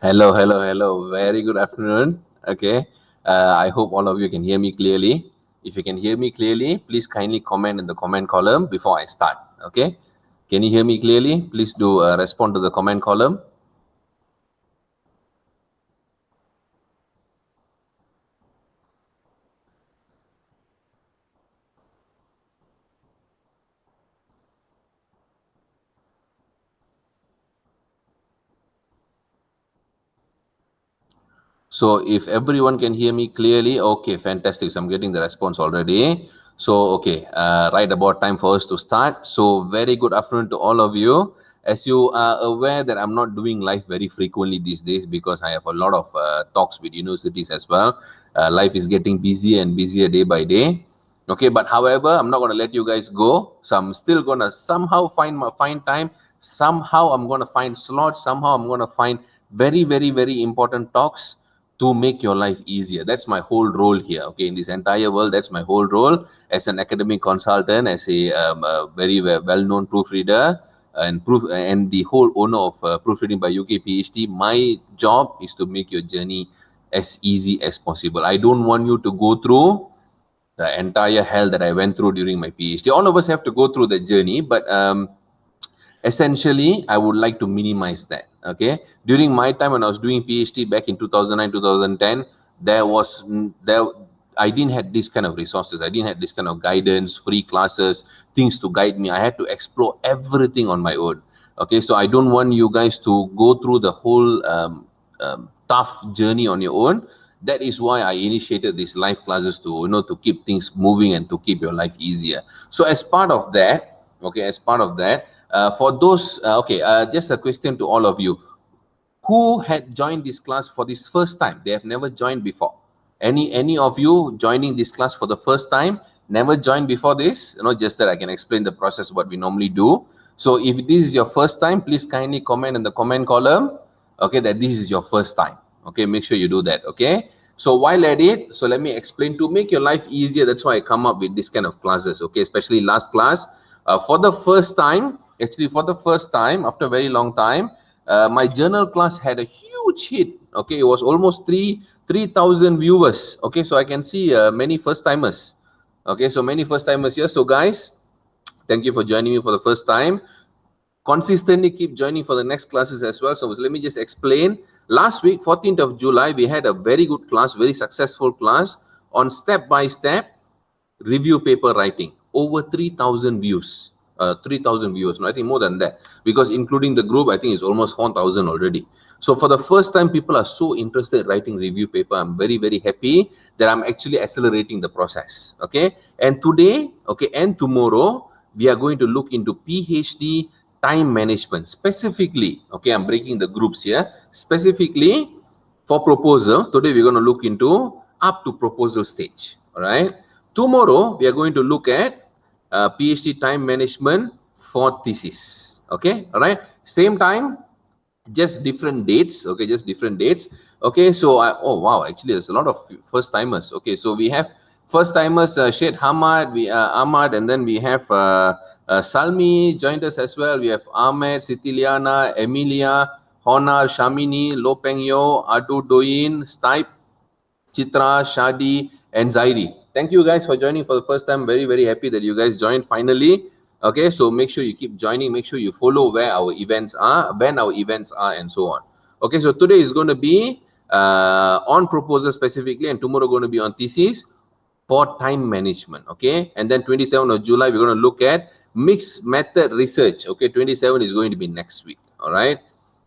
Hello, hello, hello. Very good afternoon. Okay. I hope all of you can hear me clearly. If you can hear me clearly, please kindly comment in the comment column before I start. Okay. Can you hear me clearly? Please do respond to the comment column. So if everyone can hear me clearly, okay, fantastic. So I'm getting the response already. So, okay, right about time for us to start. So very good afternoon to all of you. As you are aware that I'm not doing live very frequently these days because I have a lot of talks with universities as well. Life is getting busier and busier day by day. Okay, but however, I'm not going to let you guys go. So I'm still going to somehow find time. Somehow I'm going to find slots. Somehow I'm going to find very, very, very important talks to make your life easier. That's my whole role here. Okay, in this entire world, that's my whole role as an academic consultant, as a very well-known proofreader, and the whole owner of Proofreading by UK PhD. My job is to make your journey as easy as possible. I don't want you to go through the entire hell that I went through during my PhD. All of us have to go through the journey, but essentially, I would like to minimize that. Okay, during my time when I was doing PhD back in 2009, 2010, there was there. I didn't have this kind of resources. I didn't have this kind of guidance, free classes, things to guide me. I had to explore everything on my own. Okay, so I don't want you guys to go through the whole tough journey on your own. That is why I initiated these live classes to to keep things moving and to keep your life easier. So as part of that, okay, as part of that, for those, just a question to all of you. Who had joined this class for this first time? They have never joined before. Any of you joining this class for the first time, never joined before this? Just that I can explain the process, what we normally do. So if this is your first time, please kindly comment in the comment column, okay, that this is your first time. Okay, make sure you do that, okay? So while at it, so let me explain to make your life easier. That's why I come up with this kind of classes, okay? Especially last class, for the first time, actually for the first time after a very long time, my journal class had a huge hit. Okay, it was almost 3,000 viewers. Okay, so I can see many first timers. Okay, so many first timers here. So guys, thank you for joining me for the first time. Consistently keep joining for the next classes as well. So let me just explain. Last week, 14th of July, we had a very good class, very successful class on step-by-step review paper writing. Over 3,000 views. 3,000 viewers. No, I think more than that. Because including the group, I think it's almost 4,000 already. So for the first time, people are so interested in writing review paper. I'm very, very happy that I'm actually accelerating the process. Okay. And today, okay, and tomorrow, we are going to look into PhD time management. Specifically, okay, I'm breaking the groups here. Specifically for proposal, today we're going to look into up to proposal stage. All right. Tomorrow, we are going to look at PhD time management for thesis. Okay. All right. Same time, just different dates. Okay, just different dates. Okay, so oh wow, actually there's a lot of first timers. Okay, so we have first timers, Sheikh Hamad, Ahmad, and then we have Salmi joined us as well. We have Ahmed, Sitiliana, Emilia, Honar, Shamini, Lopeng Yo, Adu Doin, Stipe, Chitra, Shadi, and Zairi. Thank you guys for joining for the first time. Very, very happy that you guys joined finally. Okay, so make sure you keep joining. Make sure you follow where our events are, when our events are, and so on. Okay, so today is going to be on proposal specifically, and tomorrow going to be on thesis for time management. Okay, and then 27th of July, we're going to look at mixed method research. Okay, 27 is going to be next week. All right,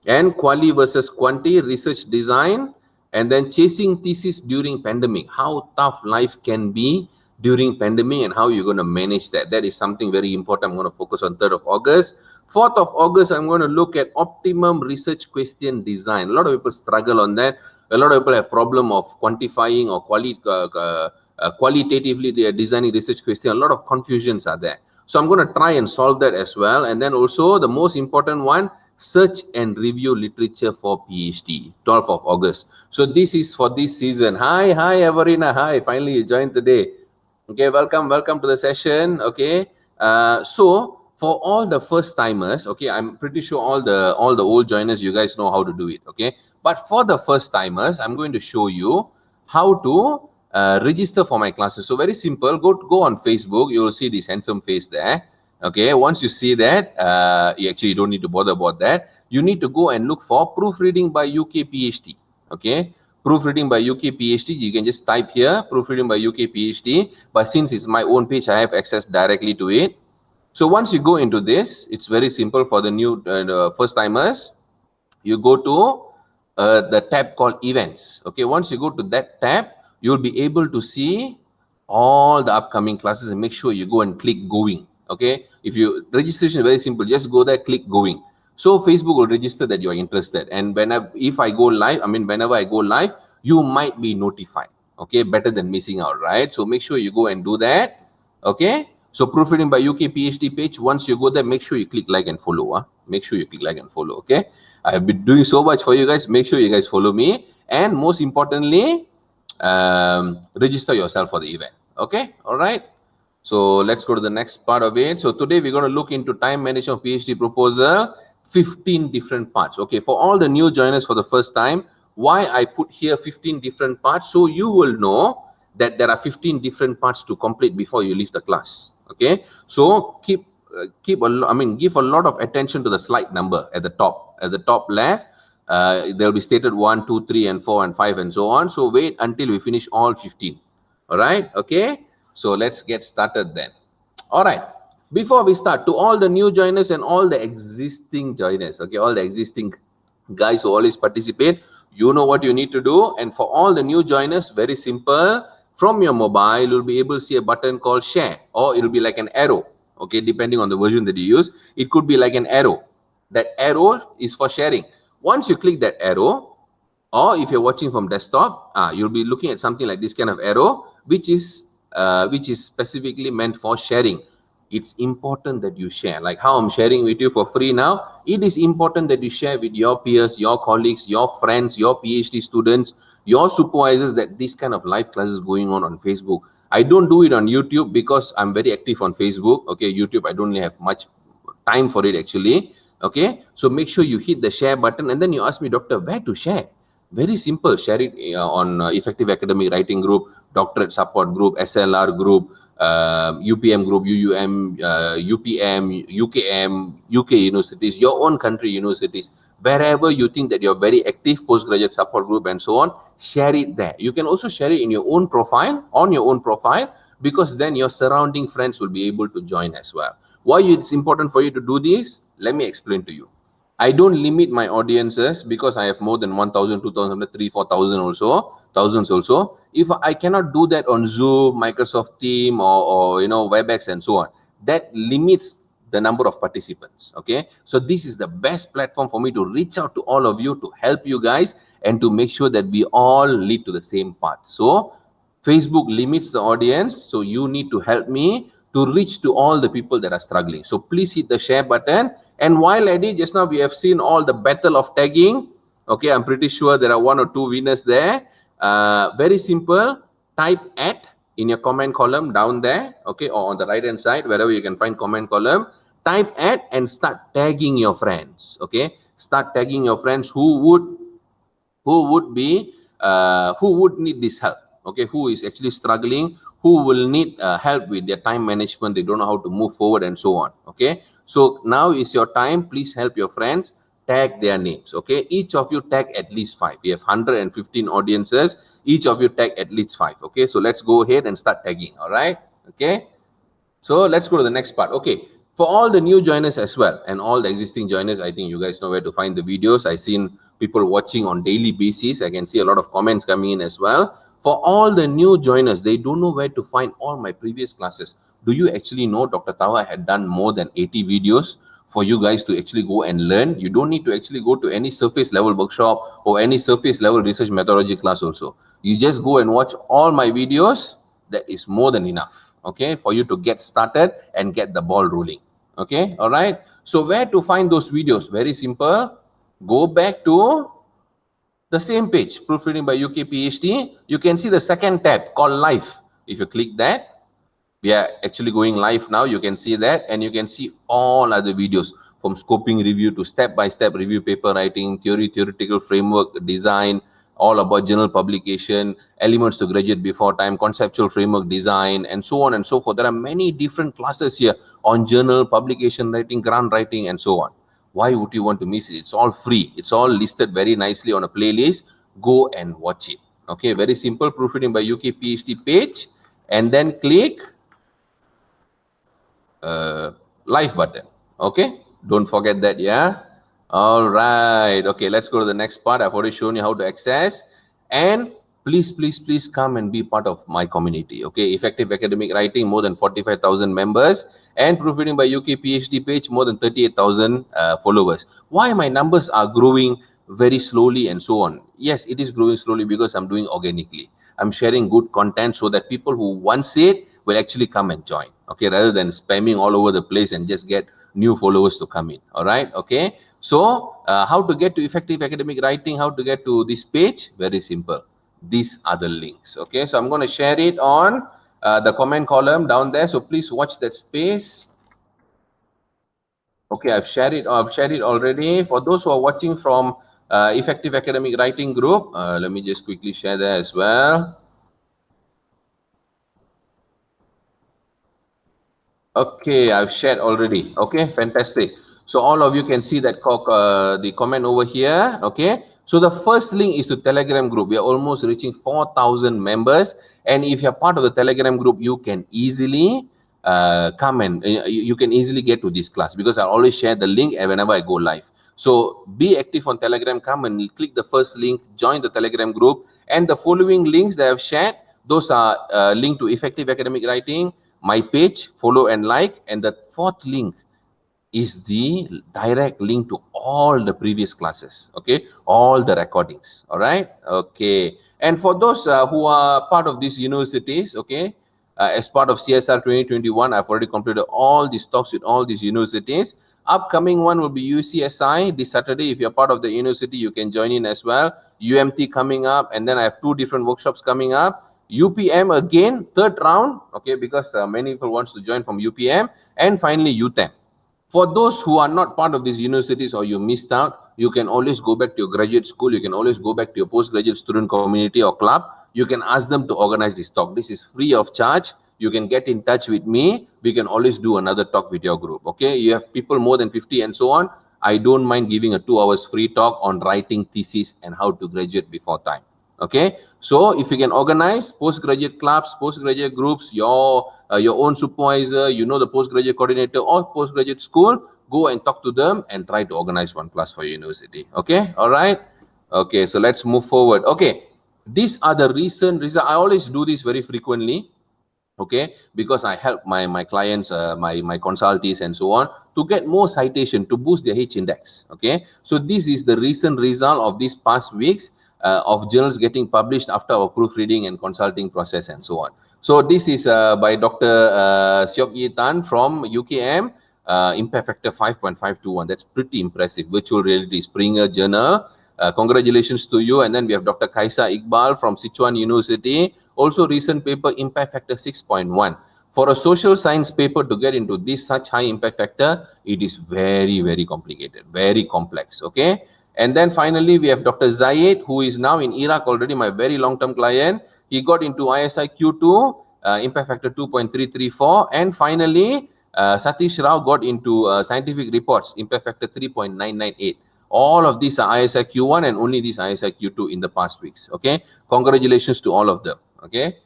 and quali versus quanti research design, and then chasing thesis during pandemic, how tough life can be during pandemic and how you're going to manage that. That is something very important. I'm going to focus on 3rd of August. 4th of August, I'm going to look at optimum research question design. A lot of people struggle on that. A lot of people have problem of quantifying or qualitatively they are designing research question. A lot of confusions are there. So I'm going to try and solve that as well. And then also the most important one, search and review literature for PhD, 12th of August. So this is for this season. Hi, Everina. Hi, finally you joined today. Okay, welcome to the session. Okay, so For all the first timers, okay, I'm pretty sure all the old joiners, you guys know how to do it, okay? But for the first timers, I'm going to show you how to register for my classes. So very simple. Go on Facebook. You will see this handsome face there. Okay, once you see that, you actually don't need to bother about that. You need to go and look for proofreading by UK PhD. Okay, proofreading by UK PhD. You can just type here proofreading by UK PhD. But since it's my own page, I have access directly to it. So once you go into this, it's very simple for the new first timers. You go to the tab called events. Okay, once you go to that tab, you'll be able to see all the upcoming classes and make sure you go and click going. Okay, if you registration is very simple, just go there, click going. So Facebook will register that you are interested, and whenever whenever I go live, you might be notified. Okay, better than missing out, right? So make sure you go and do that. Okay, so proofreading by UK PhD page, once you go there, make sure you click like and follow. Make sure you click like and follow. Okay, I have been doing so much for you guys. Make sure you guys follow me, and most importantly, register yourself for the event. Okay, all right. So let's go to the next part of it. So today we're going to look into time management of PhD proposal, 15 different parts. Okay, for all the new joiners for the first time, why I put here 15 different parts, so you will know that there are 15 different parts to complete before you leave the class. Okay, so give a lot of attention to the slide number at the top left. They'll be stated 1, 2, 3, and 4, and 5, and so on. So wait until we finish all 15. All right, okay, so let's get started then. All right, before we start, to all the new joiners and all the existing joiners, okay, all the existing guys who always participate, you know what you need to do. And for all the new joiners, very simple. From your mobile, you'll be able to see a button called share, or it'll be like an arrow. Okay, depending on the version that you use, it could be like an arrow. That arrow is for sharing. Once you click that arrow, or if you're watching from desktop, you'll be looking at something like this kind of arrow, which is specifically meant for sharing. It's important that you share, like how I'm sharing with you for free now. It is important that you share with your peers, your colleagues, your friends, your PhD students, your supervisors, that this kind of live classes going on Facebook. I don't do it on YouTube because I'm very active on Facebook. Okay, YouTube, I don't really have much time for it actually. Okay, so make sure you hit the share button, and then you ask me, doctor, where to share? Very simple. Share it on Effective Academic Writing Group, Doctorate Support Group, SLR Group, UPM Group, UUM, UPM, UKM, UK universities, your own country universities, wherever you think that you're very active, postgraduate support group and so on, share it there. You can also share it in your own profile, because then your surrounding friends will be able to join as well. Why it's important for you to do this? Let me explain to you. I don't limit my audiences because I have more than 1,000, 2,000, 3,000, 4,000 also, thousands also. If I cannot do that on Zoom, Microsoft Teams, or WebEx and so on, that limits the number of participants. Okay, so this is the best platform for me to reach out to all of you, to help you guys, and to make sure that we all lead to the same path. So Facebook limits the audience, so you need to help me to reach to all the people that are struggling. So please hit the share button. And while at it, just now we have seen all the battle of tagging. Okay, I'm pretty sure there are 1 or 2 winners there. Very simple. Type @ in your comment column down there, okay, or on the right hand side, wherever you can find comment column. Type @ and start tagging your friends. Okay, start tagging your friends who would need this help. Okay, who is actually struggling, who will need help with their time management, they don't know how to move forward and so on. Okay, so now is your time. Please help your friends, tag their names. Okay, each of you tag at least 5. We have 115 audiences, each of you tag at least 5. Okay, so let's go ahead and start tagging. All right, okay, so let's go to the next part. Okay, for all the new joiners as well, and all the existing joiners, I think you guys know where to find the videos. I've seen people watching on daily basis. I can see a lot of comments coming in as well. For all the new joiners, they don't know where to find all my previous classes. Do you actually know Dr. Tawa had done more than 80 videos for you guys to actually go and learn? You don't need to actually go to any surface level workshop or any surface level research methodology class also. You just go and watch all my videos. That is more than enough, okay, for you to get started and get the ball rolling. Okay, all right. So where to find those videos? Very simple. Go back to the same page, proofreading by UK PhD. You can see the second tab called Live. If you click that, We are actually going live now. You can see that, and you can see all other videos from scoping review to step-by-step review paper writing, theoretical framework design, all about journal publication, elements to graduate before time, conceptual framework design, and so on and so forth. There are many different classes here on journal, publication writing, grant writing, and so on. Why would you want to miss it? It's all free. It's all listed very nicely on a playlist. Go and watch it. Okay, very simple. Proofreading by UK PhD page, and then click live button. Okay, don't forget that. Yeah. All right. Okay, let's go to the next part. I've already shown you how to access, and please come and be part of my community. Okay, effective academic writing, more than 45,000 members, and proofreading by UK PhD page, more than 38,000 followers. Why my numbers are growing very slowly and so on? Yes, it is growing slowly because I'm doing organically. I'm sharing good content so that people who once it will actually come and join. Okay, rather than spamming all over the place and just get new followers to come in. All right. Okay. So how to get to effective academic writing? How to get to this page? Very simple. These are the links. Okay. So I'm going to share it on the comment column down there. So please watch that space. Okay, I've shared it. I've shared it already. For those who are watching from Effective Academic Writing Group, let me just quickly share that as well. Okay, I've shared already. Okay, fantastic. So all of you can see that the comment over here. Okay, so the first link is to Telegram group. We are almost reaching 4,000 members, and if you're part of the Telegram group, you can easily come and you can easily get to this class because I always share the link whenever I go live. So be active on Telegram. Come and click the first link, join the Telegram group, and the following links that I've shared, those are linked to effective academic writing, my page, follow and like, and the fourth link is the direct link to all the previous classes. Okay, all the recordings. All right. Okay, and for those who are part of these universities, okay, as part of CSR 2021, I've already completed all these talks with all these universities. Upcoming one will be UCSI this Saturday. If you're part of the university, you can join in as well. UMT coming up, and then I have 2 different workshops coming up. UPM again, third round, okay, because many people wants to join from UPM, and finally UTEM. For those who are not part of these universities or you missed out, you can always go back to your graduate school. You can always go back to your postgraduate student community or club. You can ask them to organize this talk. This is free of charge. You can get in touch with me. We can always do another talk with your group. Okay, you have people more than 50 and so on. I don't mind giving a 2 hours free talk on writing thesis and how to graduate before time. Okay, so if you can organize postgraduate clubs, postgraduate groups, your own supervisor, you know, the postgraduate coordinator or postgraduate school, go and talk to them and try to organize one class for your university. Okay, all right. Okay, so let's move forward. Okay, these are the recent results. I always do this very frequently. Okay, because I help my clients, my consultees and so on to get more citation to boost their H index. Okay, so this is the recent result of these past weeks of journals getting published after our proofreading and consulting process and so on. So this is by Dr. Seok Yi Tan from UKM, impact factor 5.521. That's pretty impressive. Virtual reality Springer journal. Congratulations to you. And then we have Dr. Kaisa Iqbal from Sichuan University. Also recent paper, impact factor 6.1. For a social science paper to get into this such high impact factor, it is very complicated, very complex. Okay. And then finally, we have Dr. Zayed, who is now in Iraq already, my very long-term client. He got into ISI Q2, impact factor 2.334. And finally, Satish Rao got into scientific reports, impact factor 3.998. All of these are ISI Q1 and only these ISI Q2 in the past weeks. Okay. Congratulations to all of them. Okay.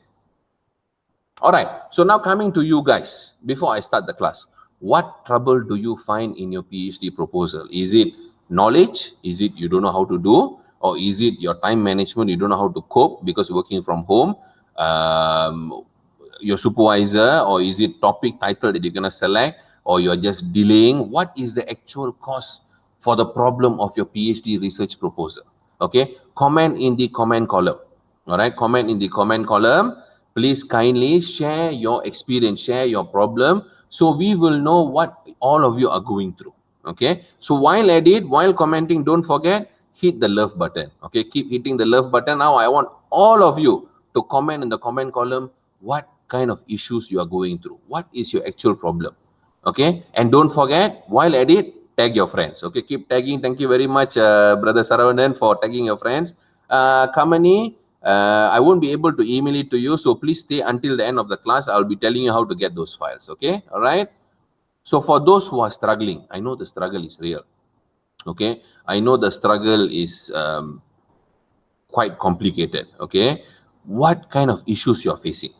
All right. So now coming to you guys, before I start the class, what trouble do you find in your PhD proposal? Is it knowledge? Is it you don't know how to do? Or is it your time management? You don't know how to cope because working from home? Your supervisor? Or is it topic title that you're going to select? Or you're just delaying? What is the actual cause for the problem of your PhD research proposal? Okay. Comment in the comment column. All right. Comment in the comment column. Please kindly share your experience, share your problem, so we will know what all of you are going through. Okay, so while at it, while commenting, don't forget, hit the love button. Okay, keep hitting the love button. Now I want all of you to comment in the comment column what kind of issues you are going through. What is your actual problem? Okay, and don't forget, while at it, tag your friends. Okay, keep tagging. Thank you very much, Brother Saravanan, for tagging your friends. Kamani, I won't be able to email it to you, so please stay until the end of the class. I'll be telling you how to get those files. Okay, all right. So for those who are struggling, I know the struggle is real. Okay, I know the struggle is quite complicated. Okay, what kind of issues you are facing?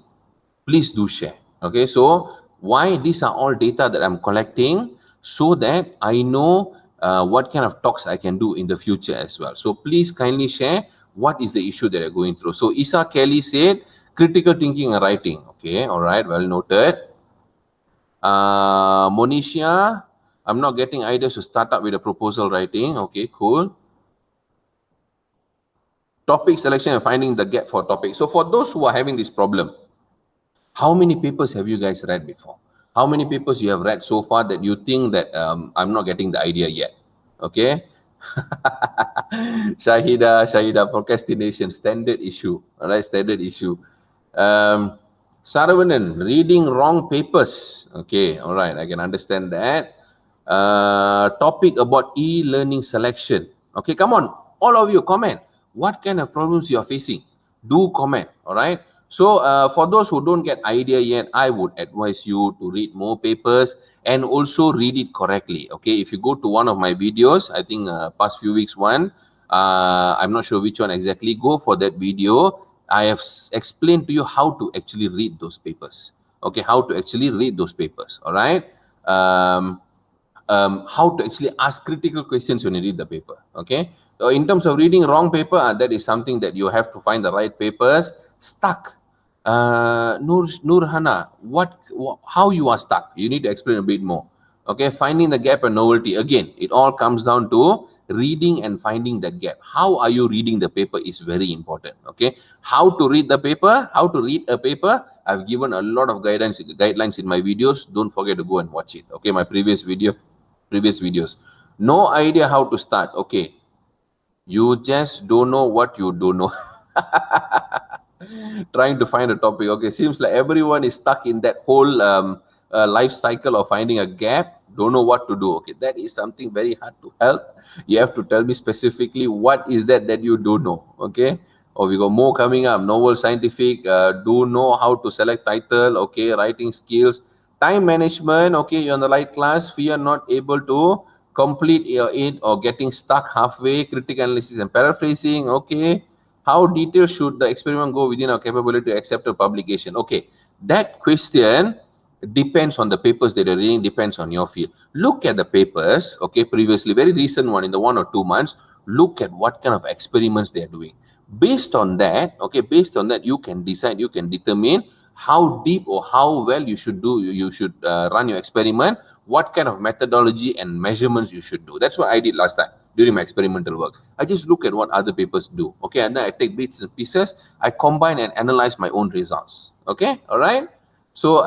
Please do share. Okay, so why these are all data that I'm collecting so that I know what kind of talks I can do in the future as well. So please kindly share what is the issue that you're going through. So Isa Kelly said critical thinking and writing. Okay, all right, well noted. Monisha, I'm not getting ideas to start up with a proposal writing. Okay, cool. Topic selection and finding the gap for topic. So for those who are having this problem, how many papers have you guys read before? How many papers you have read so far that you think that I'm not getting the idea yet? Okay. Shahida, procrastination, standard issue. All right, standard issue. Saravanan, reading wrong papers. Okay, all right, I can understand that. Topic about e-learning selection. Okay, come on, all of you comment. What kind of problems you are facing? Do comment, all right? So for those who don't get idea yet, I would advise you to read more papers and also read it correctly. Okay, if you go to one of my videos, I think past few weeks one, I'm not sure which one exactly, go for that video. I have explained to you how to actually read those papers. Okay, how to actually read those papers, all right? How to actually ask critical questions when you read the paper. Okay, so in terms of reading wrong paper, that is something that you have to find the right papers. Stuck, Nurhana, how you are stuck? You need to explain a bit more. Okay, finding the gap and novelty. Again, it all comes down to reading and finding that gap. How are you reading the paper is very important. Okay, how to read the paper, how to read a paper. I've given a lot of guidelines in my videos. Don't forget to go and watch it. Okay, my previous videos. No idea how to start. Okay, you just don't know what you don't know. Trying to find a topic. Okay, seems like everyone is stuck in that whole life cycle of finding a gap, don't know what to do. Okay, that is something very hard to help. You have to tell me specifically what is that you do know. Okay, or we got more coming up. Novel scientific, do know how to select title. Okay, writing skills, time management. Okay, you're on the right class. Fear not able to complete it or getting stuck halfway. Critical analysis and paraphrasing. Okay, how detailed should the experiment go within our capability to accept a publication? Okay, that question depends on the papers that you're reading, depends on your field. Look at the papers, okay, previously, very recent one in the 1 or 2 months, look at what kind of experiments they are doing. Based on that, okay, based on that, you can decide, you can determine how deep or how well you should run your experiment, what kind of methodology and measurements you should do. That's what I did last time during my experimental work. I just look at what other papers do, okay, and then I take bits and pieces, I combine and analyze my own results. Okay, all right. So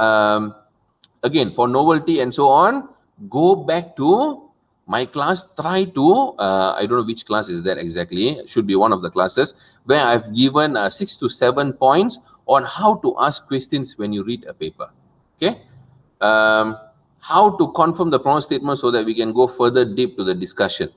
again, for novelty and so on, go back to my class, try to I don't know which class is that exactly, it should be one of the classes where I've given 6 to 7 points on how to ask questions when you read a paper. Okay, how to confirm the pronoun statement so that we can go further deep to the discussion.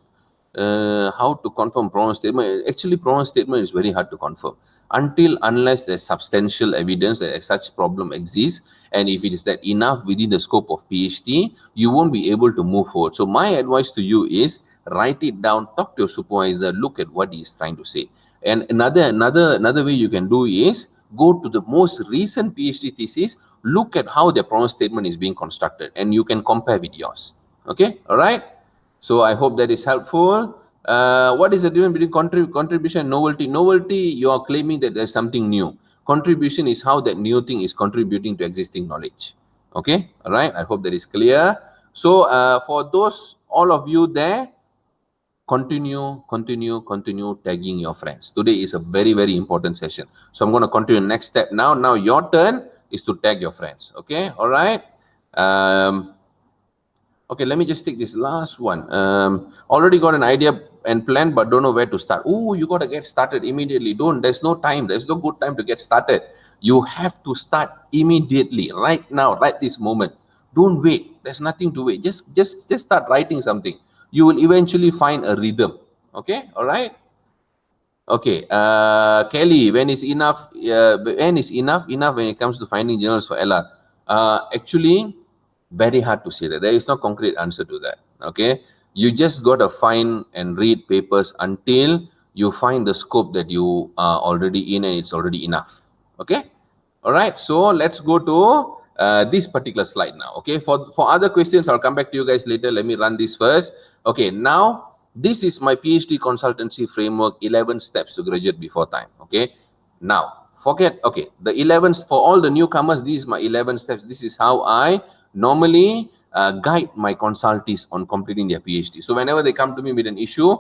How to confirm pronoun statement? Actually, pronoun statement is very hard to confirm unless there's substantial evidence that such problem exists, and if it is that enough within the scope of PhD, you won't be able to move forward. So my advice to you is write it down, talk to your supervisor, look at what he is trying to say. And another way you can do is go to the most recent PhD thesis, look at how the pronoun statement is being constructed, and you can compare with yours. Okay, all right. So I hope that is helpful. What is the difference between contribution and novelty? Novelty, you are claiming that there's something new. Contribution is how that new thing is contributing to existing knowledge. Okay, all right. I hope that is clear. So for those, all of you there, continue tagging your friends. Today is a very, very important session. So I'm going to continue next step now. Now your turn is to tag your friends. Okay, all right. Okay, let me just take this last one. Already got an idea and plan, but don't know where to start. Oh, you got to get started immediately. There's no time. There's no good time to get started. You have to start immediately, right now, right this moment. Don't wait. There's nothing to wait. Just start writing something. You will eventually find a rhythm. Okay, all right. Okay, Kelly, when is enough? When is enough? Enough when it comes to finding journals for LR. Actually, very hard to say that. There is no concrete answer to that. Okay, you just got to find and read papers until you find the scope that you are already in and it's already enough. Okay, all right. So let's go to this particular slide now. Okay, for other questions, I'll come back to you guys later. Let me run this first. Okay, now this is my PhD consultancy framework, 11 steps to graduate before time. Okay, now forget, okay, the 11, for all the newcomers, these are my 11 steps. This is how I normally guide my consultees on completing their PhD. So whenever they come to me with an issue,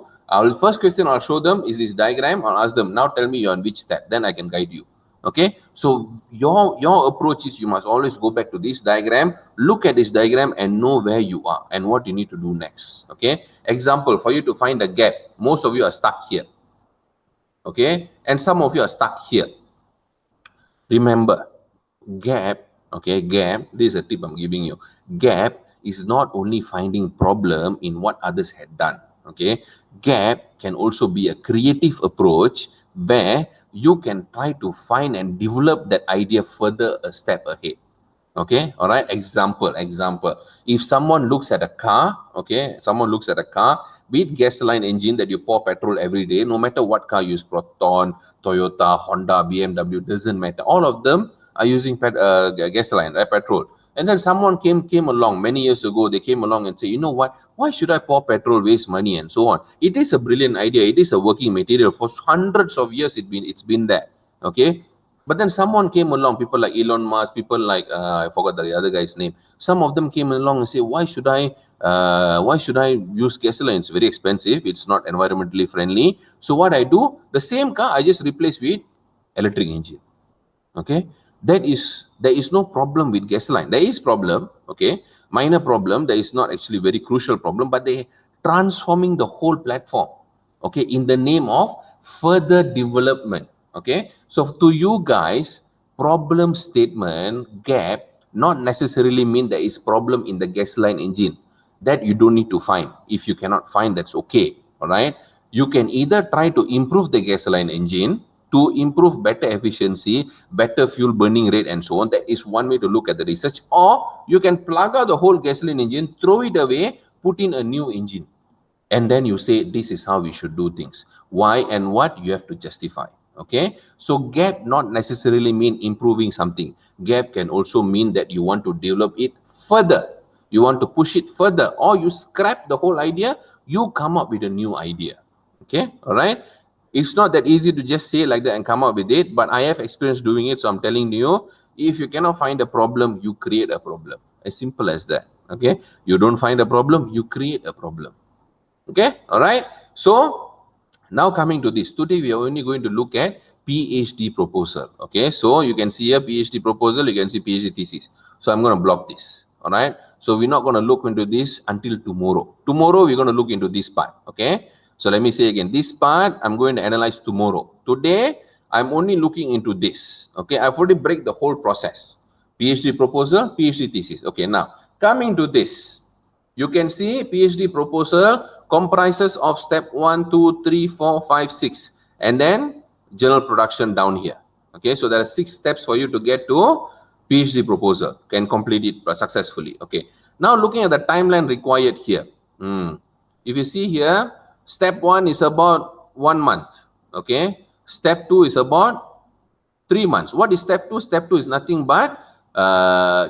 first question I'll show them is this diagram. I'll ask them, now tell me you're on which step, then I can guide you. Okay, so your approach is you must always go back to this diagram, look at this diagram and know where you are and what you need to do next. Okay, example, for you to find a gap, most of you are stuck here. Okay, and some of you are stuck here. Remember, gap, okay, gap, this is a tip I'm giving you. Gap is not only finding problem in what others had done. Okay, gap can also be a creative approach where you can try to find and develop that idea further a step ahead. Okay, all right, example, if someone looks at a car, okay, someone looks at a car with gasoline engine that you pour petrol every day, no matter what car you use, Proton, Toyota, Honda, BMW, doesn't matter, all of them are using gasoline, right, petrol. And then someone came along many years ago, they came along and say, you know what, why should I pour petrol, waste money and so on? It is a brilliant idea, it is a working material. For hundreds of years it's been there. Okay, but then someone came along, people like Elon Musk, people like I forgot the other guy's name. Some of them came along and say, why should I use gasoline? It's very expensive. It's not environmentally friendly. So what I do, the same car I just replace with electric engine. Okay, there is no problem with gasoline. There is problem. Okay, minor problem. There is not actually very crucial problem, but they transforming the whole platform. Okay, in the name of further development. Okay, so to you guys, problem statement gap not necessarily mean there is problem in the gasoline engine. That you don't need to find. If you cannot find, that's okay. All right, you can either try to improve the gasoline engine to improve better efficiency, better fuel burning rate and so on. That is one way to look at the research. Or you can plug out the whole gasoline engine, throw it away, put in a new engine, and then you say this is how we should do things. Why and what you have to justify. Okay, so gap not necessarily mean improving something. Gap can also mean that you want to develop it further, you want to push it further, or you scrap the whole idea, you come up with a new idea. Okay, all right, it's not that easy to just say like that and come up with it, but I have experience doing it, so I'm telling you, if you cannot find a problem, you create a problem. As simple as that. Okay, you don't find a problem, you create a problem. Okay, all right. So now coming to this, today we are only going to look at PhD proposal. Okay, so you can see a PhD proposal, you can see PhD thesis. So I'm going to block this. All right, so we're not going to look into this until tomorrow. Tomorrow we're going to look into this part. Okay, so let me say again, this part I'm going to analyze tomorrow. Today I'm only looking into this. Okay, I've already break the whole process. PhD proposal, PhD thesis. Okay, now coming to this, you can see PhD proposal comprises of step 1, 2, 3, 4, 5, 6, and then journal production down here. Okay, so there are 6 steps for you to get to PhD proposal, can complete it successfully. Okay, now looking at the timeline required here. If you see here, step 1 is about 1 month. Okay, step 2 is about 3 months. What is step 2? Step 2 is nothing but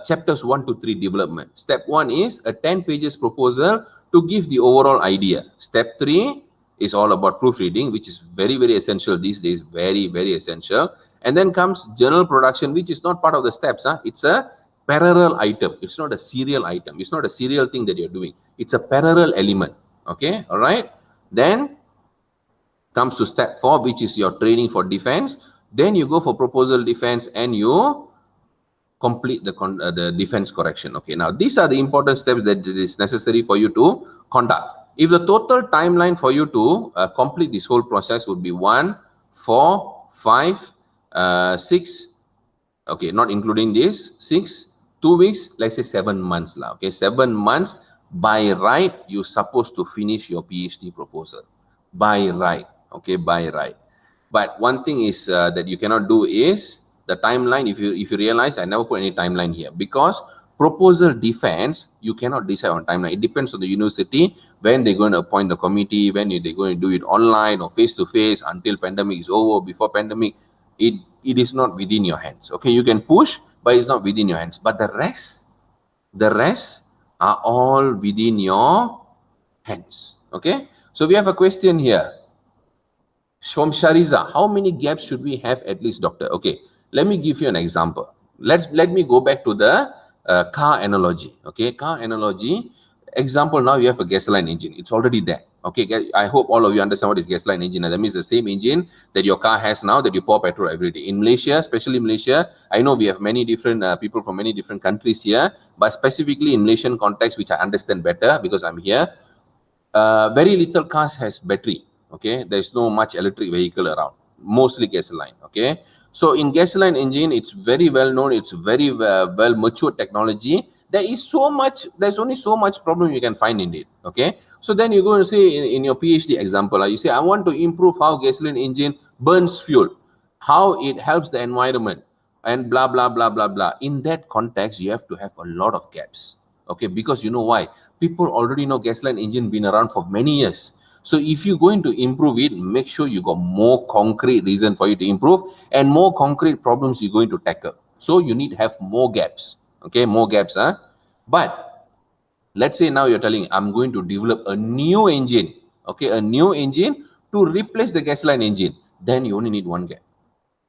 chapters 1 to 3 development. Step 1 is a 10 pages proposal to give the overall idea. Step 3 is all about proofreading, which is very, very essential these days, very, very essential. And then comes journal production, which is not part of the steps. It's a parallel item. It's not a serial item. It's not a serial thing that you're doing. It's a parallel element. Okay, all right. Then comes to step 4, which is your training for defense. Then you go for proposal defense and you complete the defense correction. Okay, now these are the important steps that it is necessary for you to conduct. If the total timeline for you to complete this whole process would be 1, 4, 5, 6, okay, not including this, 6, 2 weeks, let's say 7 months lah. Okay, 7 months by right, you're supposed to finish your PhD proposal by right. Okay, by right. But one thing is that you cannot do is the timeline. If you realize, I never put any timeline here because proposal defense, you cannot decide on timeline. It depends on the university when they're going to appoint the committee, when they're going to do it online or face to face until pandemic is over. Before pandemic, it is not within your hands. Okay, you can push, but it's not within your hands. But the rest are all within your hands. Okay, so we have a question here from Shariza. How many gaps should we have at least, doctor? Okay, let me give you an example. Let me go back to the car analogy. Okay, car analogy example. Now you have a gasoline engine. It's already there. Okay, I hope all of you understand what is gasoline engine. That means the same engine that your car has now that you pour petrol every day. In Malaysia, especially Malaysia, I know we have many different people from many different countries here, but specifically in Malaysian context, which I understand better because I'm here, very little cars has battery. Okay, there's no much electric vehicle around, mostly gasoline. Okay, so in gasoline engine, it's very well known, it's very well mature technology. There's only so much problem you can find in it. Okay, so then you go and say in your PhD example, you say, I want to improve how gasoline engine burns fuel, how it helps the environment, and blah blah blah blah blah. In that context, you have to have a lot of gaps. Okay, because you know why? People already know gasoline engine been around for many years. So if you're going to improve it, make sure you got more concrete reason for you to improve and more concrete problems you're going to tackle. So you need to have more gaps. Okay, more gaps. But let's say now you're telling, I'm going to develop a new engine. Okay, a new engine to replace the gasoline engine. Then you only need one gap.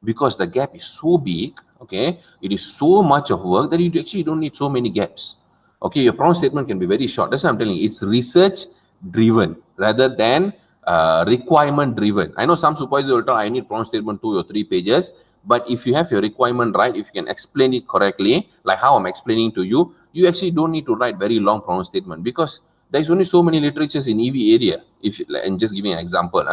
Because the gap is so big, okay, it is so much of work that you actually don't need so many gaps. Okay, your problem statement can be very short. That's what I'm telling you. It's research driven rather than requirement driven. I know some supervisors will tell, I need problem statement 2 or 3 pages. But if you have your requirement right, if you can explain it correctly, like how I'm explaining to you, you actually don't need to write very long problem statement because there's only so many literatures in EV area. And just giving an example,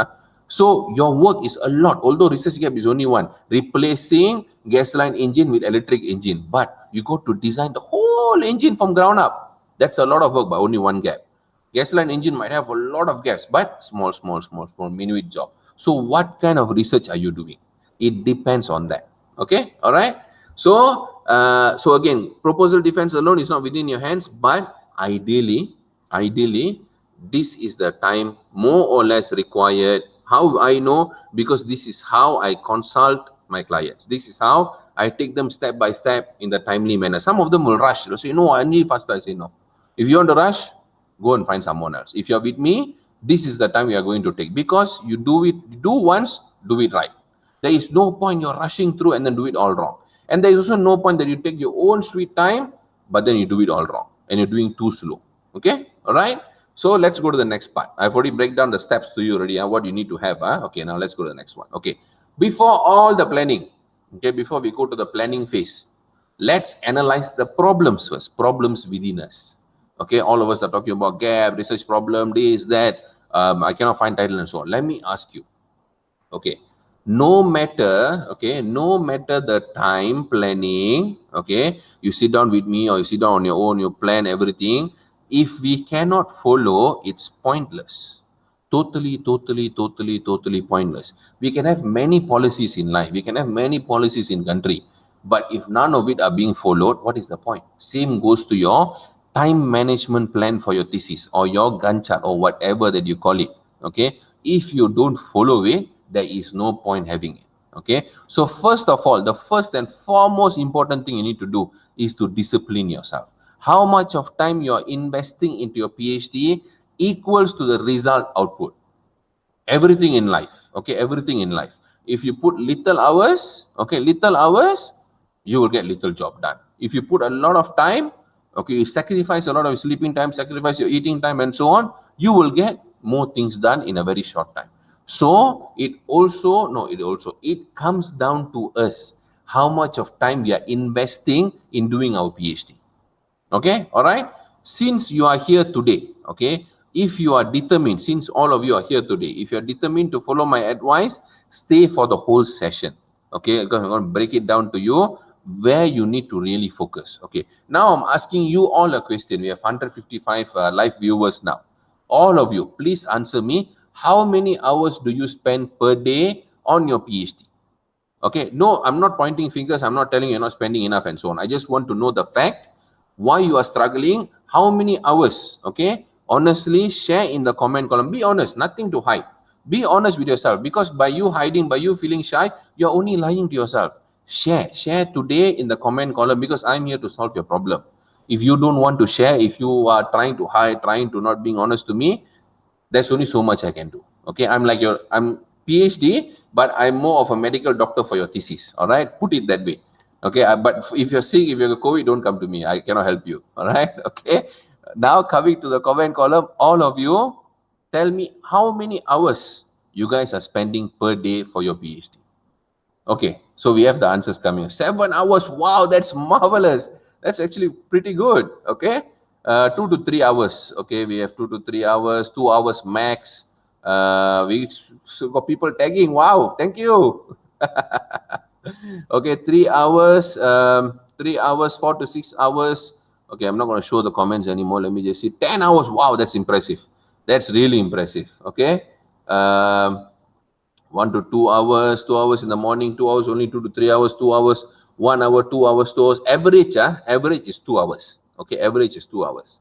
so your work is a lot, although research gap is only one, replacing gasoline engine with electric engine. But you got to design the whole engine from ground up. That's a lot of work, but only one gap. Gasoline engine might have a lot of gaps, but small, minute job. So what kind of research are you doing? It depends on that. Okay, all right. So, so again, proposal defense alone is not within your hands, but ideally, this is the time more or less required. How I know? Because this is how I consult my clients. This is how I take them step by step in the timely manner. Some of them will rush. They'll say, no, I need faster. I say, no. If you want to rush, go and find someone else. If you're with me, this is the time we are going to take. Because you do once, do it right. There is no point you're rushing through and then do it all wrong. And there is also no point that you take your own sweet time, but then you do it all wrong. And you're doing too slow. Okay? All right? So let's go to the next part. I've already break down the steps to you already, what you need to have. Okay, now let's go to the next one. Okay, before all the planning, okay, before we go to the planning phase, let's analyze the problems first, problems within us. Okay, all of us are talking about gap, research problem, this, that, I cannot find title and so on. Let me ask you, okay, no matter the time planning, okay, you sit down with me or you sit down on your own, you plan everything. If we cannot follow, it's pointless. Totally pointless. We can have many policies in life. We can have many policies in country. But if none of it are being followed, what is the point? Same goes to your time management plan for your thesis or your Gantt chart or whatever that you call it. Okay. If you don't follow it, there is no point having it. Okay. So first of all, the first and foremost important thing you need to do is to discipline yourself. How much of time you're investing into your PhD equals to the result output. Everything in life. Okay. Everything in life. If you put little hours, okay, you will get little job done. If you put a lot of time, okay, you sacrifice a lot of sleeping time, sacrifice your eating time and so on, you will get more things done in a very short time. So it comes down to us. how much of time we are investing in doing our PhD. Okay, all right. Since you are here today, okay, if you are determined, since all of you are here today, if you are determined to follow my advice, stay for the whole session. Okay, because I'm going to break it down to you where you need to really focus. Okay, now I'm asking you all a question. We have 155 live viewers now. All of you, please answer me. How many hours do you spend per day on your PhD? Okay, no, I'm not pointing fingers. I'm not telling you're not spending enough and so on. I just want to know the fact why you are struggling, how many hours. Okay, honestly, share in the comment column. Be honest, nothing to hide. Be honest with yourself, because by you hiding, by you feeling shy, you're only lying to yourself. Share today in the comment column, because I'm here to solve your problem. If you don't want to share, if you are trying to hide, trying to not being honest to me, there's only so much I can do. Okay, I'm PhD, but I'm more of a medical doctor for your thesis. All right, put it that way. Okay, but if you're sick, if you're COVID, don't come to me. I cannot help you. All right. Okay. Now coming to the comment column, all of you, tell me how many hours you guys are spending per day for your PhD. Okay, so we have the answers coming. 7 hours. Wow, that's marvelous. That's actually pretty good. Okay, 2 to 3 hours. Okay, we have 2 to 3 hours, 2 hours max. We so got people tagging. Wow, thank you. Okay, 3 hours, 3 hours, 4 to 6 hours. Okay, I'm not going to show the comments anymore. Let me just see. 10 hours. Wow, that's impressive. That's really impressive. Okay. 1 to 2 hours, 2 hours in the morning, 2 hours, only 2 to 3 hours, 2 hours, 1 hour, 2 hours, 2 hours. Average, average is 2 hours. Okay, average is 2 hours.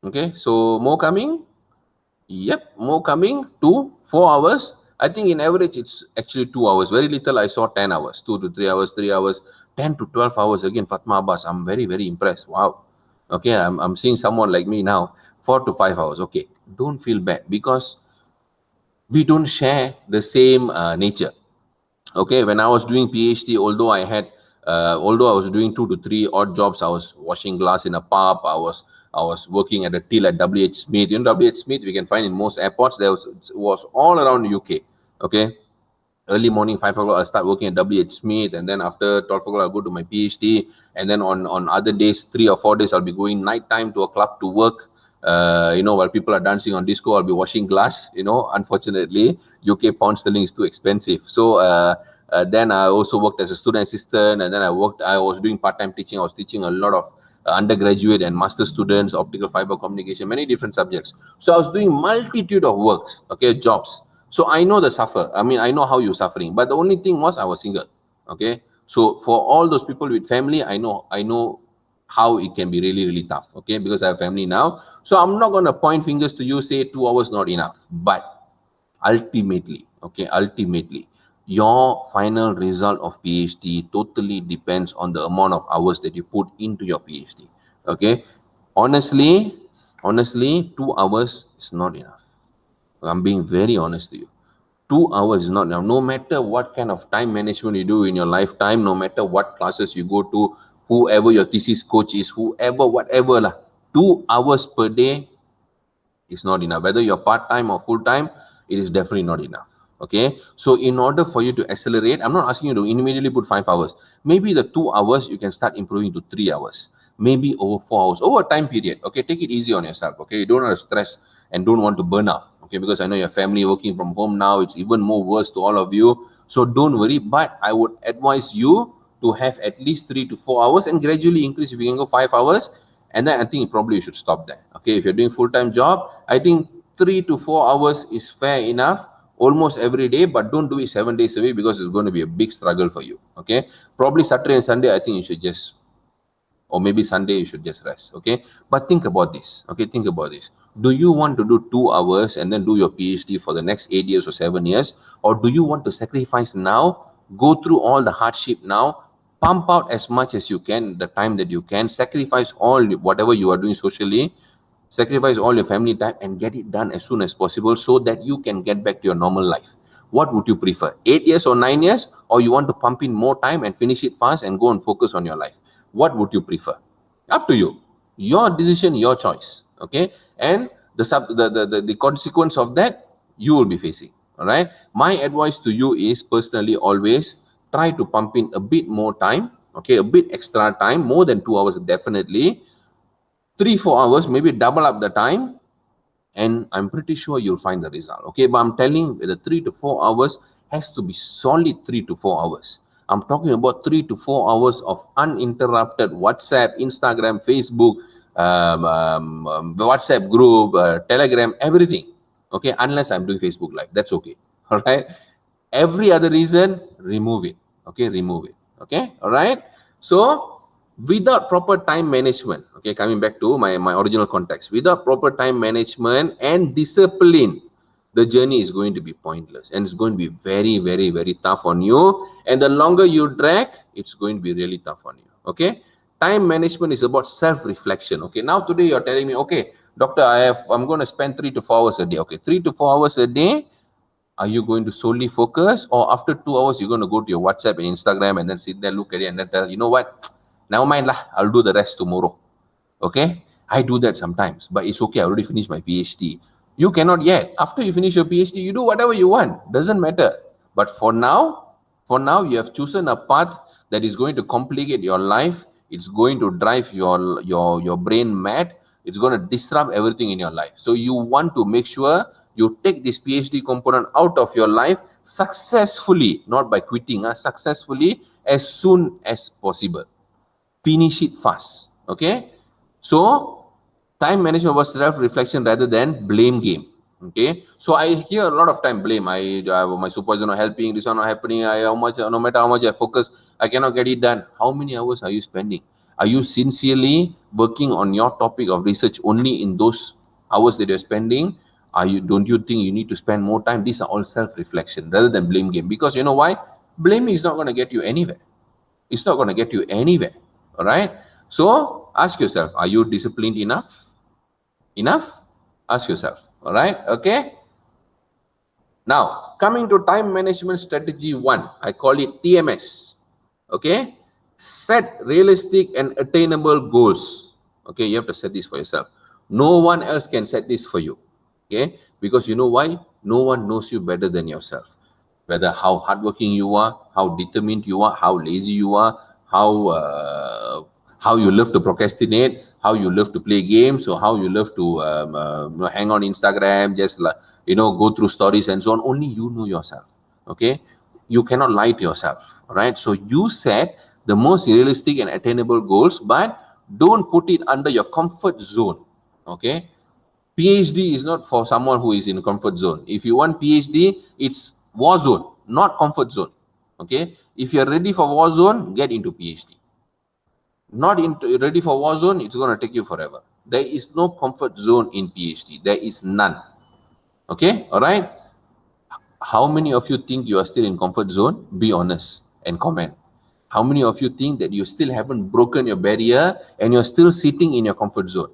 Okay, so more coming. Yep, more coming. 4 hours. I think in average it's actually 2 hours. Very little. I saw 10 hours, 2 to 3 hours, 3 hours, 10 to 12 hours. Again, Fatma Abbas. I'm very, very impressed. Wow. Okay, I'm seeing someone like me now. 4 to 5 hours. Okay, don't feel bad, because we don't share the same nature. Okay, when I was doing PhD, although I was doing 2 to 3 odd jobs, I was washing glass in a pub, I was working at a till at WH Smith. You know, WH Smith we can find in most airports. There was all around the UK. Okay, early morning 5 o'clock I start working at WH Smith, and then after 12 o'clock I'll go to my PhD, and then on other days, 3 or 4 days, I'll be going nighttime to a club to work. While people are dancing on disco, I'll be washing glass. Unfortunately, UK pound sterling is too expensive. So then I also worked as a student assistant, and then I was doing part-time teaching. I was teaching a lot of undergraduate and master students, optical fiber communication, many different subjects. So I was doing multitude of works, okay, jobs. So I know the suffer. I mean, I know how you're suffering. But the only thing was I was single. Okay. So for all those people with family, I know how it can be really, really tough. Okay, because I have family now. So I'm not gonna point fingers to you, say 2 hours not enough. But ultimately, your final result of PhD totally depends on the amount of hours that you put into your PhD. Okay. Honestly, 2 hours is not enough. I'm being very honest to you. 2 hours is not enough. No matter what kind of time management you do in your lifetime, no matter what classes you go to, whoever your thesis coach is, whoever, whatever lah, 2 hours per day is not enough. Whether you're part-time or full-time, it is definitely not enough. Okay, so in order for you to accelerate, I'm not asking you to immediately put 5 hours. Maybe the 2 hours you can start improving to 3 hours, maybe over 4 hours, over a time period. Okay, take it easy on yourself. Okay, you don't want to stress and don't want to burn out. Okay, because I know your family working from home now, it's even more worse to all of you. So don't worry, but I would advise you to have at least 3 to 4 hours and gradually increase. If you can go 5 hours, and then I think probably you should stop there. Okay, if you're doing full-time job, I think 3 to 4 hours is fair enough almost every day, but don't do it 7 days a week, because it's going to be a big struggle for you. Okay, probably Saturday and Sunday, I think you should just, or maybe Sunday you should just rest. Okay, but think about this. Okay, think about this. Do you want to do 2 hours and then do your PhD for the next 8 years or 7 years, or do you want to sacrifice now, go through all the hardship now, pump out as much as you can, the time that you can, sacrifice all whatever you are doing socially, sacrifice all your family time, and get it done as soon as possible, so that you can get back to your normal life? What would you prefer, 8 years or 9 years, or you want to pump in more time and finish it fast and go and focus on your life? What would you prefer? Up to you. Your decision, your choice. Okay, and the consequence of that you will be facing. All right, my advice to you is, personally, always try to pump in a bit more time, okay, a bit extra time, more than 2 hours definitely, 3-4 hours, maybe double up the time, and I'm pretty sure you'll find the result. Okay, but I'm telling you, the 3 to 4 hours has to be solid 3 to 4 hours. I'm talking about 3 to 4 hours of uninterrupted WhatsApp, Instagram, Facebook, the WhatsApp group, Telegram, everything. Okay, unless I'm doing Facebook Live, that's okay. All right. Every other reason, remove it. Okay, remove it. Okay, all right. So without proper time management, okay, coming back to my original context, without proper time management and discipline, the journey is going to be pointless, and it's going to be very, very, very tough on you. And the longer you drag, it's going to be really tough on you. Okay, time management is about self-reflection. Okay, now today you're telling me, okay, doctor, I'm going to spend 3 to 4 hours a day. Okay, 3 to 4 hours a day. Are you going to solely focus, or after 2 hours you're going to go to your WhatsApp and Instagram and then sit there, look at it, and then tell, you know what, never mind lah, I'll do the rest tomorrow. Okay, I do that sometimes, but it's okay, I already finished my PhD. You cannot yet. After you finish your PhD, you do whatever you want, doesn't matter. But for now you have chosen a path that is going to complicate your life. It's going to drive your brain mad. It's going to disrupt everything in your life. So you want to make sure you take this PhD component out of your life successfully, not by quitting, successfully, as soon as possible. Finish it fast. Okay, so time management was self-reflection rather than blame game. Okay, so I hear a lot of time blame. My supervisor not helping, this one not happening. No matter how much I focus, I cannot get it done. How many hours are you spending? Are you sincerely working on your topic of research only in those hours that you're spending? Don't you think you need to spend more time? These are all self-reflection rather than blame game, because you know why? Blaming is not going to get you anywhere. It's not going to get you anywhere. All right. So ask yourself, are you disciplined enough? Enough? Ask yourself. All right. Okay. Now, coming to time management strategy 1, I call it TMS. Okay. Set realistic and attainable goals. Okay. You have to set this for yourself. No one else can set this for you. Okay. Because you know why? No one knows you better than yourself. Whether how hardworking you are, how determined you are, how lazy you are, how you love to procrastinate, how you love to play games, or how you love to hang on Instagram, just like, go through stories and so on. Only you know yourself. Okay, you cannot lie to yourself. Right? So you set the most realistic and attainable goals, but don't put it under your comfort zone. Okay, PhD is not for someone who is in comfort zone. If you want PhD, it's war zone, not comfort zone. Okay, if you're ready for war zone, get into PhD. Not into ready for war zone, it's going to take you forever. There is no comfort zone in PhD. There is none. Okay, all right. How many of you think you are still in comfort zone? Be honest and comment. How many of you think that you still haven't broken your barrier and you're still sitting in your comfort zone?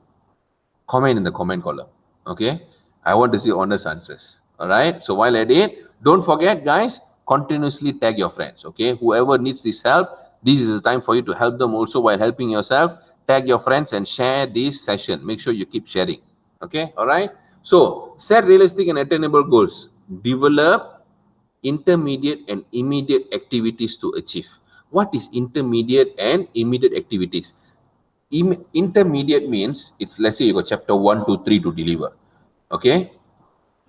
Comment in the comment column. Okay, I want to see honest answers. All right, so while at it, don't forget, guys, continuously tag your friends. Okay, whoever needs this help, this is the time for you to help them also while helping yourself. Tag your friends and share this session. Make sure you keep sharing. Okay, all right. So set realistic and attainable goals. Develop intermediate and immediate activities to achieve. What is intermediate and immediate activities? Intermediate means, it's, let's say you got chapter 1 to 3 to deliver. Okay,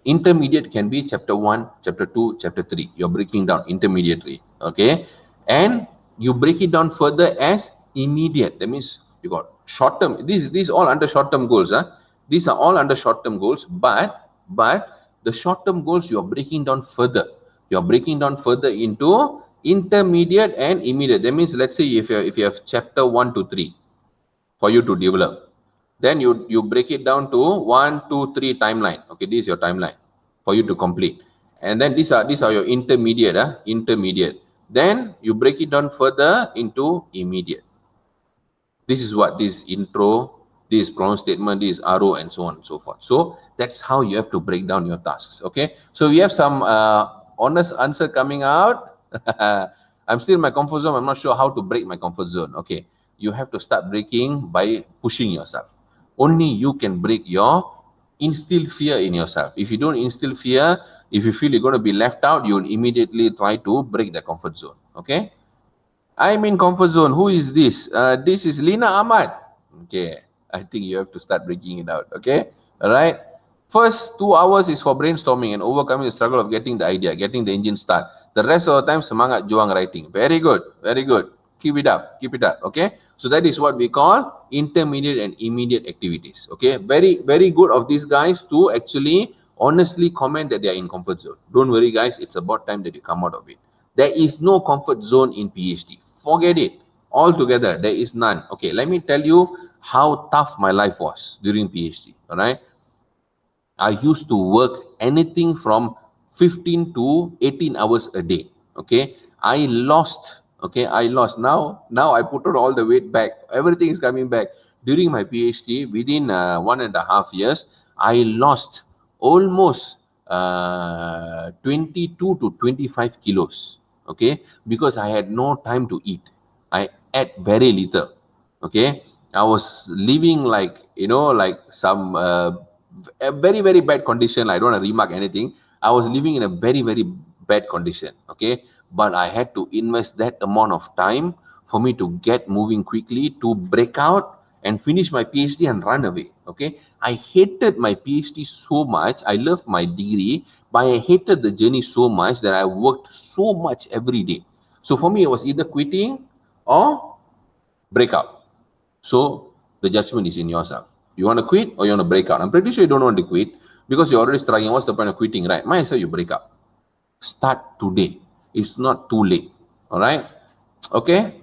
intermediate can be chapter 1, chapter 2, chapter 3. You're breaking down intermediately. Okay, and you break it down further as immediate. That means you got short term. These all under short term goals. These are all under short term goals, but the short term goals you're breaking down further. You're breaking down further into intermediate and immediate. That means, let's say if you have chapter 1 to 3 for you to develop, then you break it down to 1, 2, 3 timeline. Okay, this is your timeline for you to complete, and then these are your intermediate. Intermediate, then you break it down further into immediate. This is what this intro, this problem statement, this RO, and so on and so forth. So that's how you have to break down your tasks. Okay, so we have some honest answer coming out. I'm still in my comfort zone. I'm not sure how to break my comfort zone. Okay, you have to start breaking by pushing yourself. Only you can break your instill fear in yourself. If you don't instill fear, If you feel you're going to be left out, you'll immediately try to break the comfort zone. Okay. I'm in comfort zone. Who is this? This is Lina Ahmad. Okay. I think you have to start breaking it out. Okay. All right. First 2 hours is for brainstorming and overcoming the struggle of getting the idea, getting the engine start. The rest of the time, semangat juang writing. Very good. Very good. Keep it up. Keep it up. Okay. So that is what we call intermediate and immediate activities. Okay. Very, very good of these guys to actually honestly comment that they are in comfort zone. Don't worry, guys. It's about time that you come out of it. There is no comfort zone in PhD. Forget it. Altogether, there is none. Okay, let me tell you how tough my life was during PhD. All right. I used to work anything from 15 to 18 hours a day. Okay. I lost. Okay. I lost. Now I put on all the weight back. Everything is coming back. During my PhD, within 1.5 years, I lost almost 22 to 25 kilos. Okay. Because I had no time to eat. I ate very little. Okay. I was living like, like some a very, very bad condition. I don't want to remark anything. I was living in a very, very bad condition. Okay. But I had to invest that amount of time for me to get moving quickly, to break out and finish my PhD and run away. Okay. I hated my PhD so much. I loved my degree, but I hated the journey so much that I worked so much every day. So for me, it was either quitting or break out. So the judgment is in yourself. You want to quit or you want to break out? I'm pretty sure you don't want to quit because you're already struggling. What's the point of quitting, right? Might as well you break up. Start today. It's not too late. All right. Okay.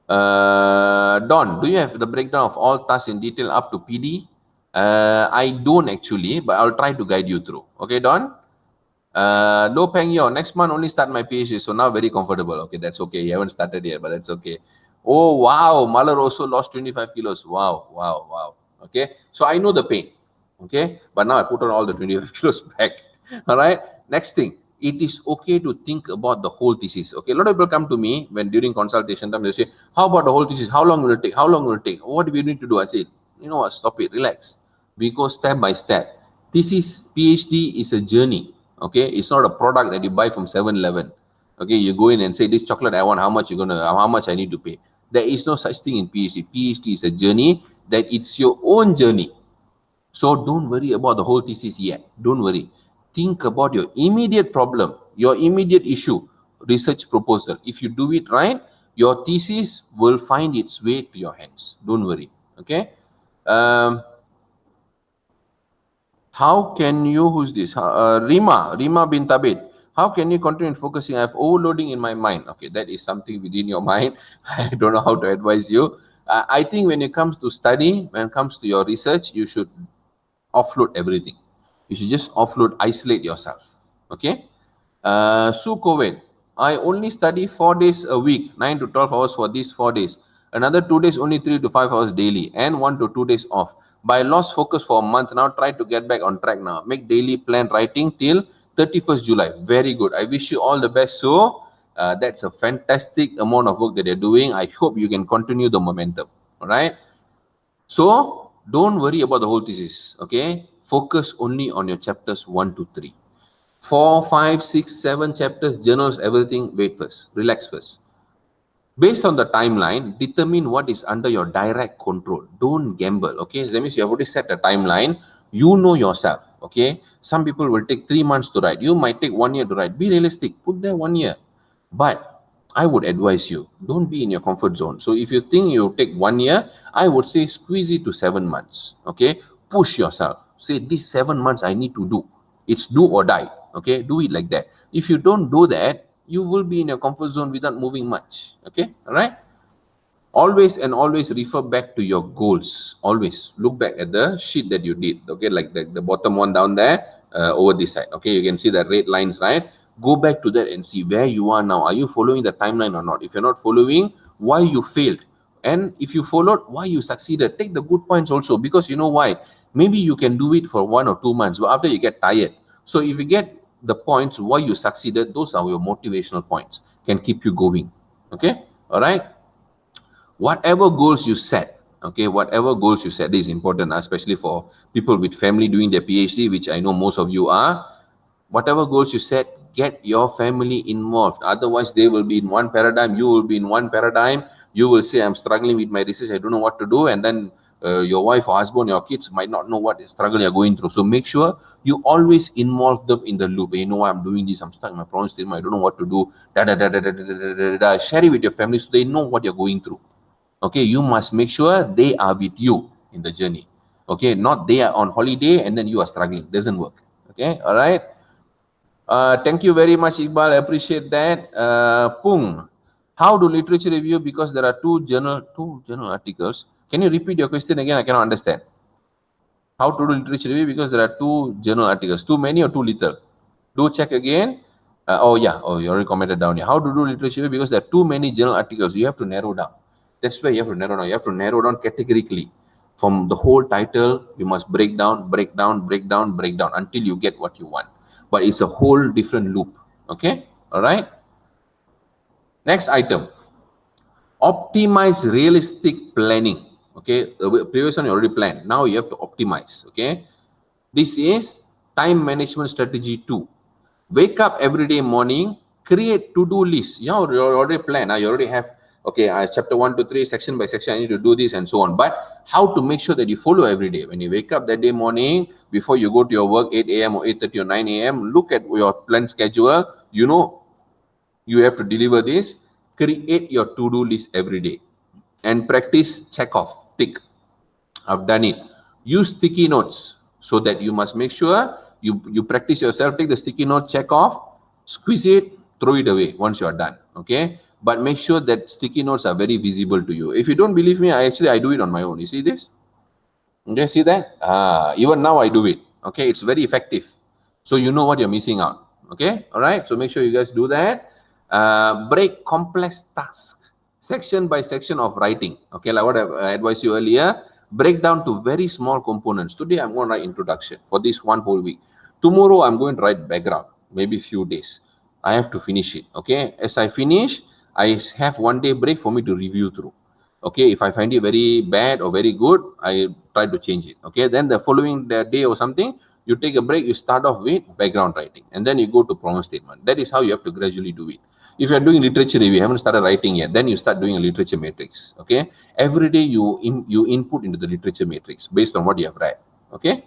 Don, do you have the breakdown of all tasks in detail up to PD? I don't actually, but I'll try to guide you through. Okay, Don? No Peng Yo, next month only start my PhD, so now very comfortable. Okay, that's okay. You haven't started yet, but that's okay. Oh, wow. Malar also lost 25 kilos. Wow, wow, wow. Okay, so I know the pain. Okay, but now I put on all the 25 kilos back. All right, next thing. It is okay to think about the whole thesis. Okay, a lot of people come to me when during consultation time, they say, how about the whole thesis? How long will it take? How long will it take? What do we need to do? I say, you know what, stop it, relax. We go step by step. Thesis, PhD is a journey. Okay, it's not a product that you buy from 7-Eleven. Okay, you go in and say, this chocolate I want, how much I need to pay. There is no such thing in PhD. PhD is a journey that it's your own journey. So don't worry about the whole thesis yet. Don't worry. Think about your immediate problem, your immediate issue, research proposal. If you do it right, your thesis will find its way to your hands. Don't worry. Okay. How can you, who's this? Rima bin Tabit. How can you continue focusing? I have overloading in my mind. Okay, that is something within your mind. I don't know how to advise you. I think when it comes to study, when it comes to your research, you should offload everything. You should just offload, isolate yourself. Okay. Sue COVID. I only study 4 days a week, 9 to 12 hours for these 4 days. Another 2 days, only 3 to 5 hours daily, and 1 to 2 days off. But I lost focus for a month. Now try to get back on track now. Make daily plan writing till 31st July. Very good. I wish you all the best. So that's a fantastic amount of work that you're doing. I hope you can continue the momentum. All right. So don't worry about the whole thesis. Okay. Focus only on your chapters 1 to 3. 4, 5, 6, 7 chapters, journals, everything. Wait first. Relax first. Based on the timeline, determine what is under your direct control. Don't gamble. Okay. That means you have already set a timeline. You know yourself. Okay. Some people will take 3 months to write. You might take 1 year to write. Be realistic. Put there 1 year. But I would advise you, don't be in your comfort zone. So if you think you take 1 year, I would say squeeze it to 7 months. Okay. Push yourself. Say these 7 months I need to do. It's do or die. Okay. Do it like that. If you don't do that, you will be in your comfort zone without moving much. Okay. All right. Always and always refer back to your goals. Always look back at the sheet that you did. Okay. Like the bottom one down there, over this side. Okay. You can see the red lines, right? Go back to that and see where you are now. Are you following the timeline or not? If you're not following, why you failed? And if you followed, why you succeeded? Take the good points also, because you know why? Maybe you can do it for 1 or 2 months, but after you get tired. So if you get the points why you succeeded, those are your motivational points, can keep you going. Okay. All right. Whatever goals you set, okay, whatever goals you set, this is important, especially for people with family doing their PhD, which I know most of you are. Whatever goals you set, get your family involved. Otherwise, they will be in one paradigm, you will be in one paradigm. You will say, I'm struggling with my research, I don't know what to do. And then your wife or husband, your kids might not know what struggle you're going through. So make sure you always involve them in the loop. You know, I'm doing this, I'm stuck in my problem statement, I don't know what to do. Share it with your family so they know what you're going through. Okay, you must make sure they are with you in the journey. Okay, not they are on holiday and then you are struggling. Doesn't work. Okay, all right. Thank you very much, Iqbal. I appreciate that. Pung, how do literature review? Because there are two journal articles. Can you repeat your question again? I cannot understand. How to do literature review? Because there are two journal articles. Too many or too little? Do check again. Oh yeah. Oh, you already commented down here. How to do literature review? Because there are too many journal articles. You have to narrow down. That's where you have to narrow down. You have to narrow down categorically. From the whole title, you must break down, break down, break down, break down until you get what you want. But it's a whole different loop. Okay. All right. Next item. Optimize realistic planning. Okay. The previous one you already planned. Now you have to optimize. Okay. This is time management strategy 2. Wake up every day morning, create to-do list. You already plan. You already have, okay, chapter 1 to 3, section by section, I need to do this and so on. But how to make sure that you follow every day? When you wake up that day morning, before you go to your work, 8 a.m. or 8:30 or 9 a.m., look at your planned schedule. You know you have to deliver this. Create your to-do list every day and practice check off, tick. I've done it. Use sticky notes so that you must make sure you practice yourself. Take the sticky note, check off, squeeze it, throw it away once you are done. Okay. But make sure that sticky notes are very visible to you. If you don't believe me, I do it on my own. You see this? Okay, see that? Even now I do it. Okay, it's very effective. So you know what you're missing out. Okay, all right. So make sure you guys do that. Break complex tasks section by section of writing. Okay, like what I advised you earlier. Break down to very small components. Today I'm going to write introduction for this one whole week. Tomorrow I'm going to write background. Maybe few days. I have to finish it. Okay, as I finish, I have 1 day break for me to review through. Okay, if I find it very bad or very good, I try to change it. Okay, then the following day or something, you take a break, you start off with background writing, and then you go to problem statement. That is how you have to gradually do it. If you're doing literature review, you haven't started writing yet, then you start doing a literature matrix. Okay, every day you input into the literature matrix based on what you have read. Okay,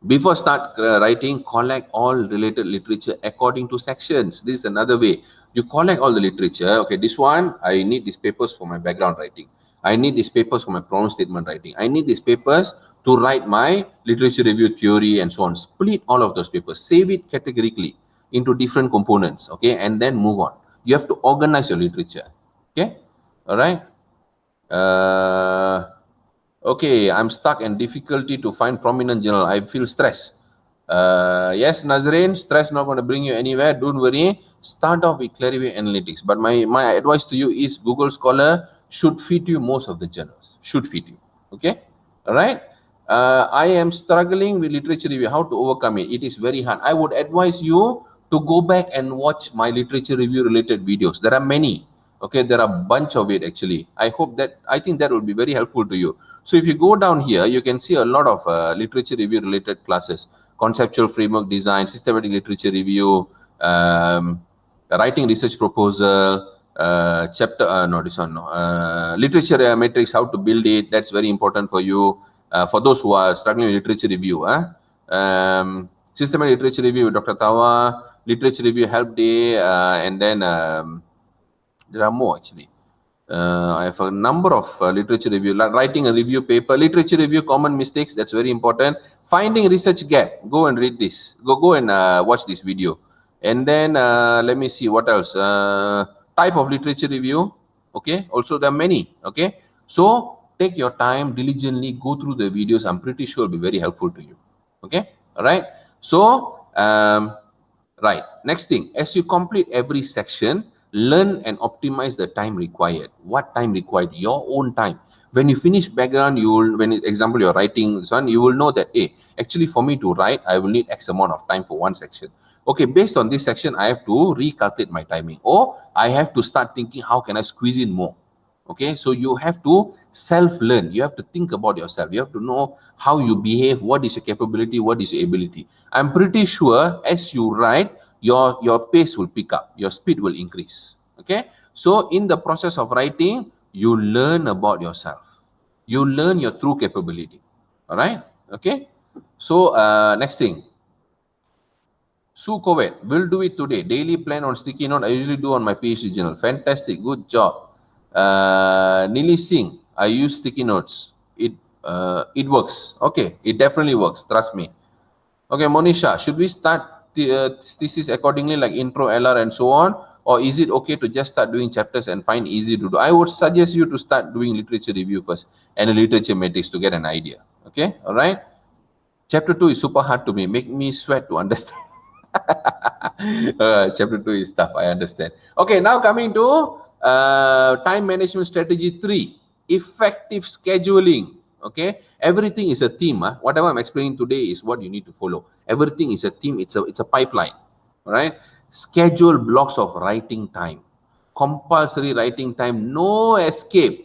before start writing, collect all related literature according to sections. This is another way. You collect all the literature. Okay, this one, I need these papers for my background writing. I need these papers for my problem statement writing. I need these papers to write my literature review theory and so on. Split all of those papers. Save it categorically into different components. Okay, and then move on. You have to organize your literature. Okay, all right. Okay, I'm stuck and difficulty to find prominent journal. I feel stress. Yes, Nazrin, stress not going to bring you anywhere. Don't worry. Start off with Clarivate Analytics. But my advice to you is Google Scholar should feed you most of the journals. Should feed you. Okay? All right? I am struggling with literature review. How to overcome it? It is very hard. I would advise you to go back and watch my literature review related videos. There are many. Okay, there are a bunch of it actually. I think that will be very helpful to you. So if you go down here, you can see a lot of literature review related classes: conceptual framework design, systematic literature review, writing research proposal, literature matrix, how to build it. That's very important for you. For those who are struggling with literature review, systematic literature review with Dr. Tawa, literature review help day, and then there are more actually. I have a number of literature review, like writing a review paper, literature review, common mistakes. That's very important. Finding research gap. Go and read this. Go and watch this video. And then let me see what else. Type of literature review. Okay. Also, there are many. Okay. So take your time, diligently go through the videos. I'm pretty sure it'll be very helpful to you. Okay. All right. So, right. Next thing, as you complete every section, learn and optimize the time required. What time required? Your own time. When you finish background, you will, example, you're writing this one, you will know that, hey, actually for me to write, I will need X amount of time for one section. Okay, based on this section, I have to recalculate my timing, or I have to start thinking, how can I squeeze in more? Okay, so you have to self-learn. You have to think about yourself. You have to know how you behave, what is your capability, what is your ability. I'm pretty sure as you write, your pace will pick up, your speed will increase. Okay, so in the process of writing, you learn about yourself. You learn your true capability. All right. Okay. So next thing, Sue Covet, will do it today. Daily plan on sticky note. I usually do on my PhD journal. Fantastic. Good job. Nili Singh, I use sticky notes. It works. Okay. It definitely works. Trust me. Okay, Monisha, should we start the thesis accordingly, like intro, LR, and so on? Or is it okay to just start doing chapters and find easy to do? I would suggest you to start doing literature review first and a literature matrix to get an idea. Okay, all right. Chapter 2 is super hard to me, make me sweat to understand. Chapter 2 is tough, I understand. Okay, now coming to time management strategy 3, effective scheduling. Okay, everything is a theme. Whatever I'm explaining today is what you need to follow. Everything is a theme, it's a pipeline. All right, schedule blocks of writing time, compulsory writing time, no escape.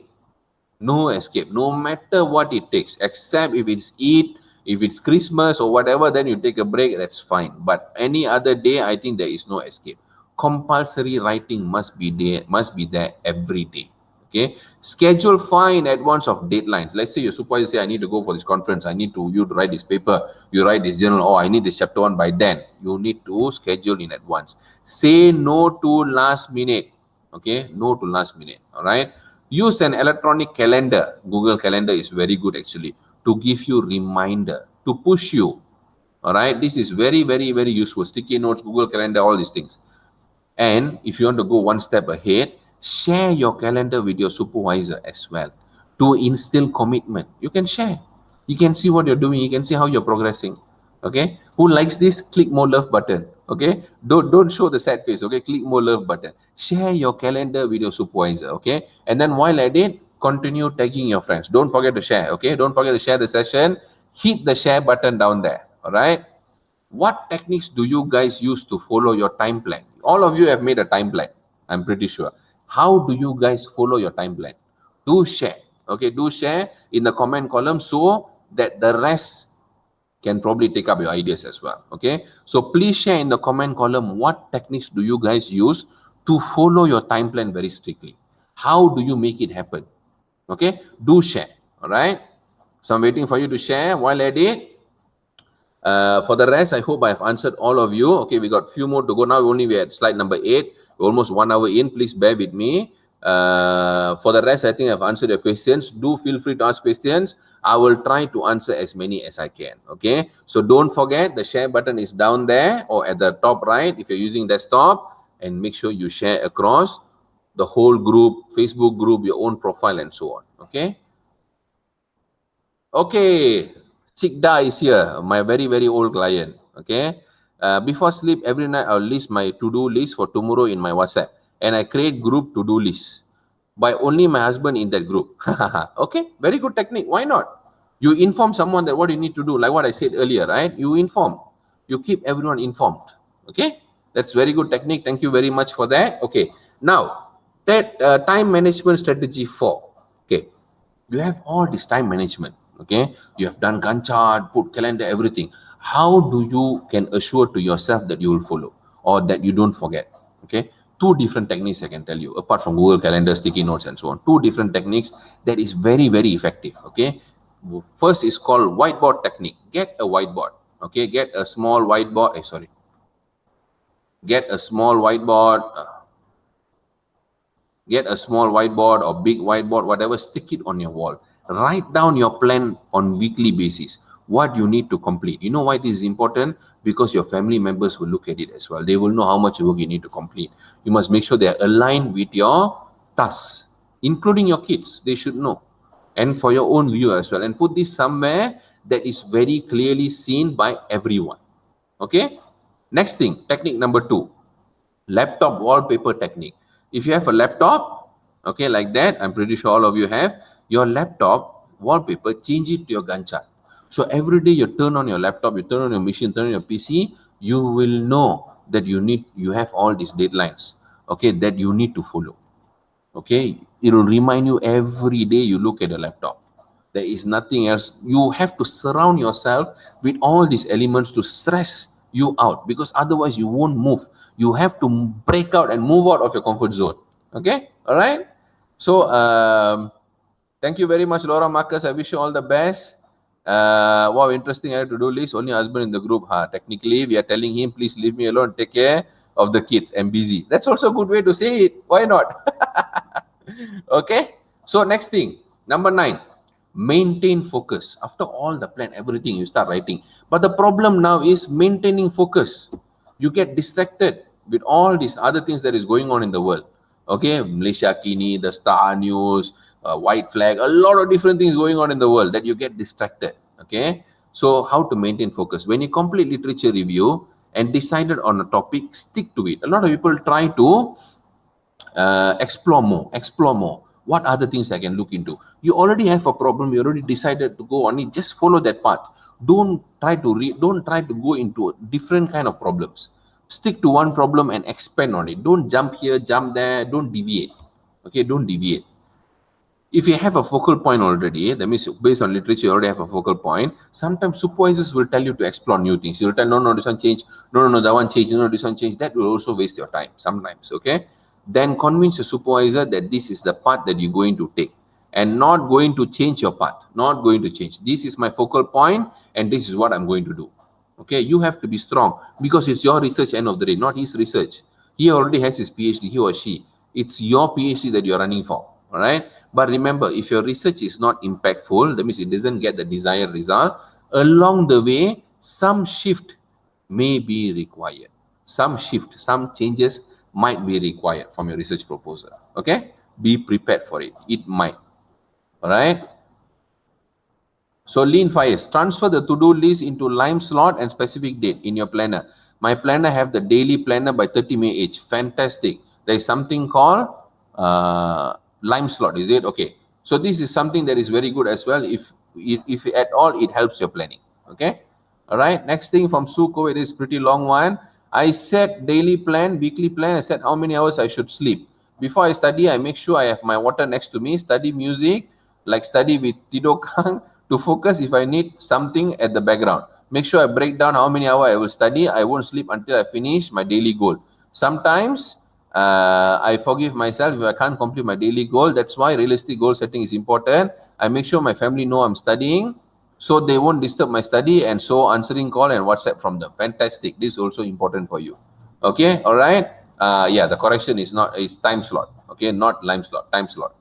No escape, no matter what it takes, except if it's Eid, if it's Christmas or whatever, then you take a break, that's fine. But any other day, I think there is no escape. Compulsory writing must be there every day. Okay, schedule far in advance of deadlines. Let's say your supervisor say, I need to go for this conference, I need you to write this paper, you write this journal, oh, I need this chapter 1 by then. You need to schedule in advance. Say no to last minute. Okay, no to last minute. All right, use an electronic calendar. Google Calendar is very good actually to give you reminder, to push you. All right, this is very, very, very useful. Sticky notes, Google Calendar, all these things. And if you want to go one step ahead, share your calendar with your supervisor as well to instill commitment. You can share. You can see what you're doing. You can see how you're progressing. Okay. Who likes this? Click more love button. Okay. Don't show the sad face. Okay. Click more love button. Share your calendar with your supervisor. Okay. And then while at it, continue tagging your friends. Don't forget to share. Okay. Don't forget to share the session. Hit the share button down there. All right. What techniques do you guys use to follow your time plan? All of you have made a time plan, I'm pretty sure. How do you guys follow your time plan? Do share. Okay, do share in the comment column so that the rest can probably take up your ideas as well. Okay, so please share in the comment column what techniques do you guys use to follow your time plan very strictly. How do you make it happen? Okay, do share. All right, so I'm waiting for you to share. While at it, for the rest, I hope I've answered all of you. Okay, we got few more to go now. Only we're at slide number 8. We're almost 1 hour in. Please bear with me. For the rest, I think I've answered your questions. Do feel free to ask questions. I will try to answer as many as I can. Okay, so don't forget the share button is down there or at the top right if you're using desktop, and make sure you share across the whole group, Facebook group, your own profile, and so on. Okay. Okay, Sikda is here, my very, very old client. Okay. Before sleep, every night I'll list my to-do list for tomorrow in my WhatsApp. And I create group to-do list by only my husband in that group. Okay, very good technique. Why not? You inform someone that what you need to do, like what I said earlier, right? You inform. You keep everyone informed. Okay, that's very good technique. Thank you very much for that. Okay, now that time management strategy 4. Okay, you have all this time management. Okay, you have done Gantt chart, put calendar, everything. How do you can assure to yourself that you will follow or that you don't forget? Okay, two different techniques I can tell you, apart from Google Calendar, sticky notes, and so on. Two different techniques that is very, very effective. Okay, first is called whiteboard technique. Get a whiteboard. Okay, get a small whiteboard. Sorry, get a small whiteboard. Get a small whiteboard or big whiteboard, whatever, stick it on your wall. Write down your plan on weekly basis, what you need to complete. You know why this is important? Because your family members will look at it as well. They will know how much work you need to complete. You must make sure they are aligned with your tasks, including your kids. They should know. And for your own view as well. And put this somewhere that is very clearly seen by everyone. Okay? Next thing, technique number 2, laptop wallpaper technique. If you have a laptop, okay, like that, I'm pretty sure all of you have, your laptop wallpaper, change it to your Gantt chart. So every day you turn on your laptop, you turn on your machine, turn on your PC, you will know that you have all these deadlines, okay, that you need to follow. Okay, it will remind you every day you look at your laptop. There is nothing else. You have to surround yourself with all these elements to stress you out, because otherwise you won't move. You have to break out and move out of your comfort zone. Okay, all right. So thank you very much, Laura Marcus. I wish you all the best. Wow, interesting. I have to do list. Only husband in the group. Technically, we are telling him, please leave me alone. Take care of the kids. I'm busy. That's also a good way to say it. Why not? Okay. So next thing, number 9, maintain focus. After all the plan, everything, you start writing. But the problem now is maintaining focus. You get distracted with all these other things that is going on in the world. Okay, Malaysia Kini, the Star News, white flag, a lot of different things going on in the world that you get distracted. Okay, so how to maintain focus? When you complete literature review and decided on a topic, stick to it. A lot of people try to explore more. What other things I can look into? You already have a problem, you already decided to go on it, just follow that path. Don't try to go into different kind of problems. Stick to one problem and expand on it. Don't jump here, jump there, don't deviate. Okay, don't deviate. If you have a focal point already, that means based on literature, you already have a focal point. Sometimes supervisors will tell you to explore new things. You'll tell, no, no, this one change. No, no, no, that one change. No, this one change. That will also waste your time sometimes. Okay. Then convince the supervisor that this is the path that you're going to take and not going to change your path. Not going to change. This is my focal point and this is what I'm going to do. Okay. You have to be strong because it's your research end of the day, not his research. He already has his PhD, he or she. It's your PhD that you're running for. All right. But remember, if your research is not impactful, that means it doesn't get the desired result, along the way, some shift may be required. Some changes might be required from your research proposal. Okay. Be prepared for it. It might. All right. So lean fires, transfer the to-do list into Lime slot and specific date in your planner. My planner have the daily planner by 30 May each. Fantastic. There is something called Lime slot. Is it? Okay. So this is something that is very good as well. If at all, it helps your planning. Okay. All right. Next thing from Suko, it is pretty long one. I set daily plan, weekly plan. I set how many hours I should sleep. Before I study, I make sure I have my water next to me. Study music, like study with Tidokang to focus if I need something at the background. Make sure I break down how many hours I will study. I won't sleep until I finish my daily goal. Sometimes I forgive myself if I can't complete my daily goal. That's why realistic goal setting is important. I make sure my family know I'm studying so they won't disturb my study, and so answering call and WhatsApp from them. Fantastic. This is also important for you. Okay, all right. Yeah, the correction is time slot. Okay, not Lime slot, time slot.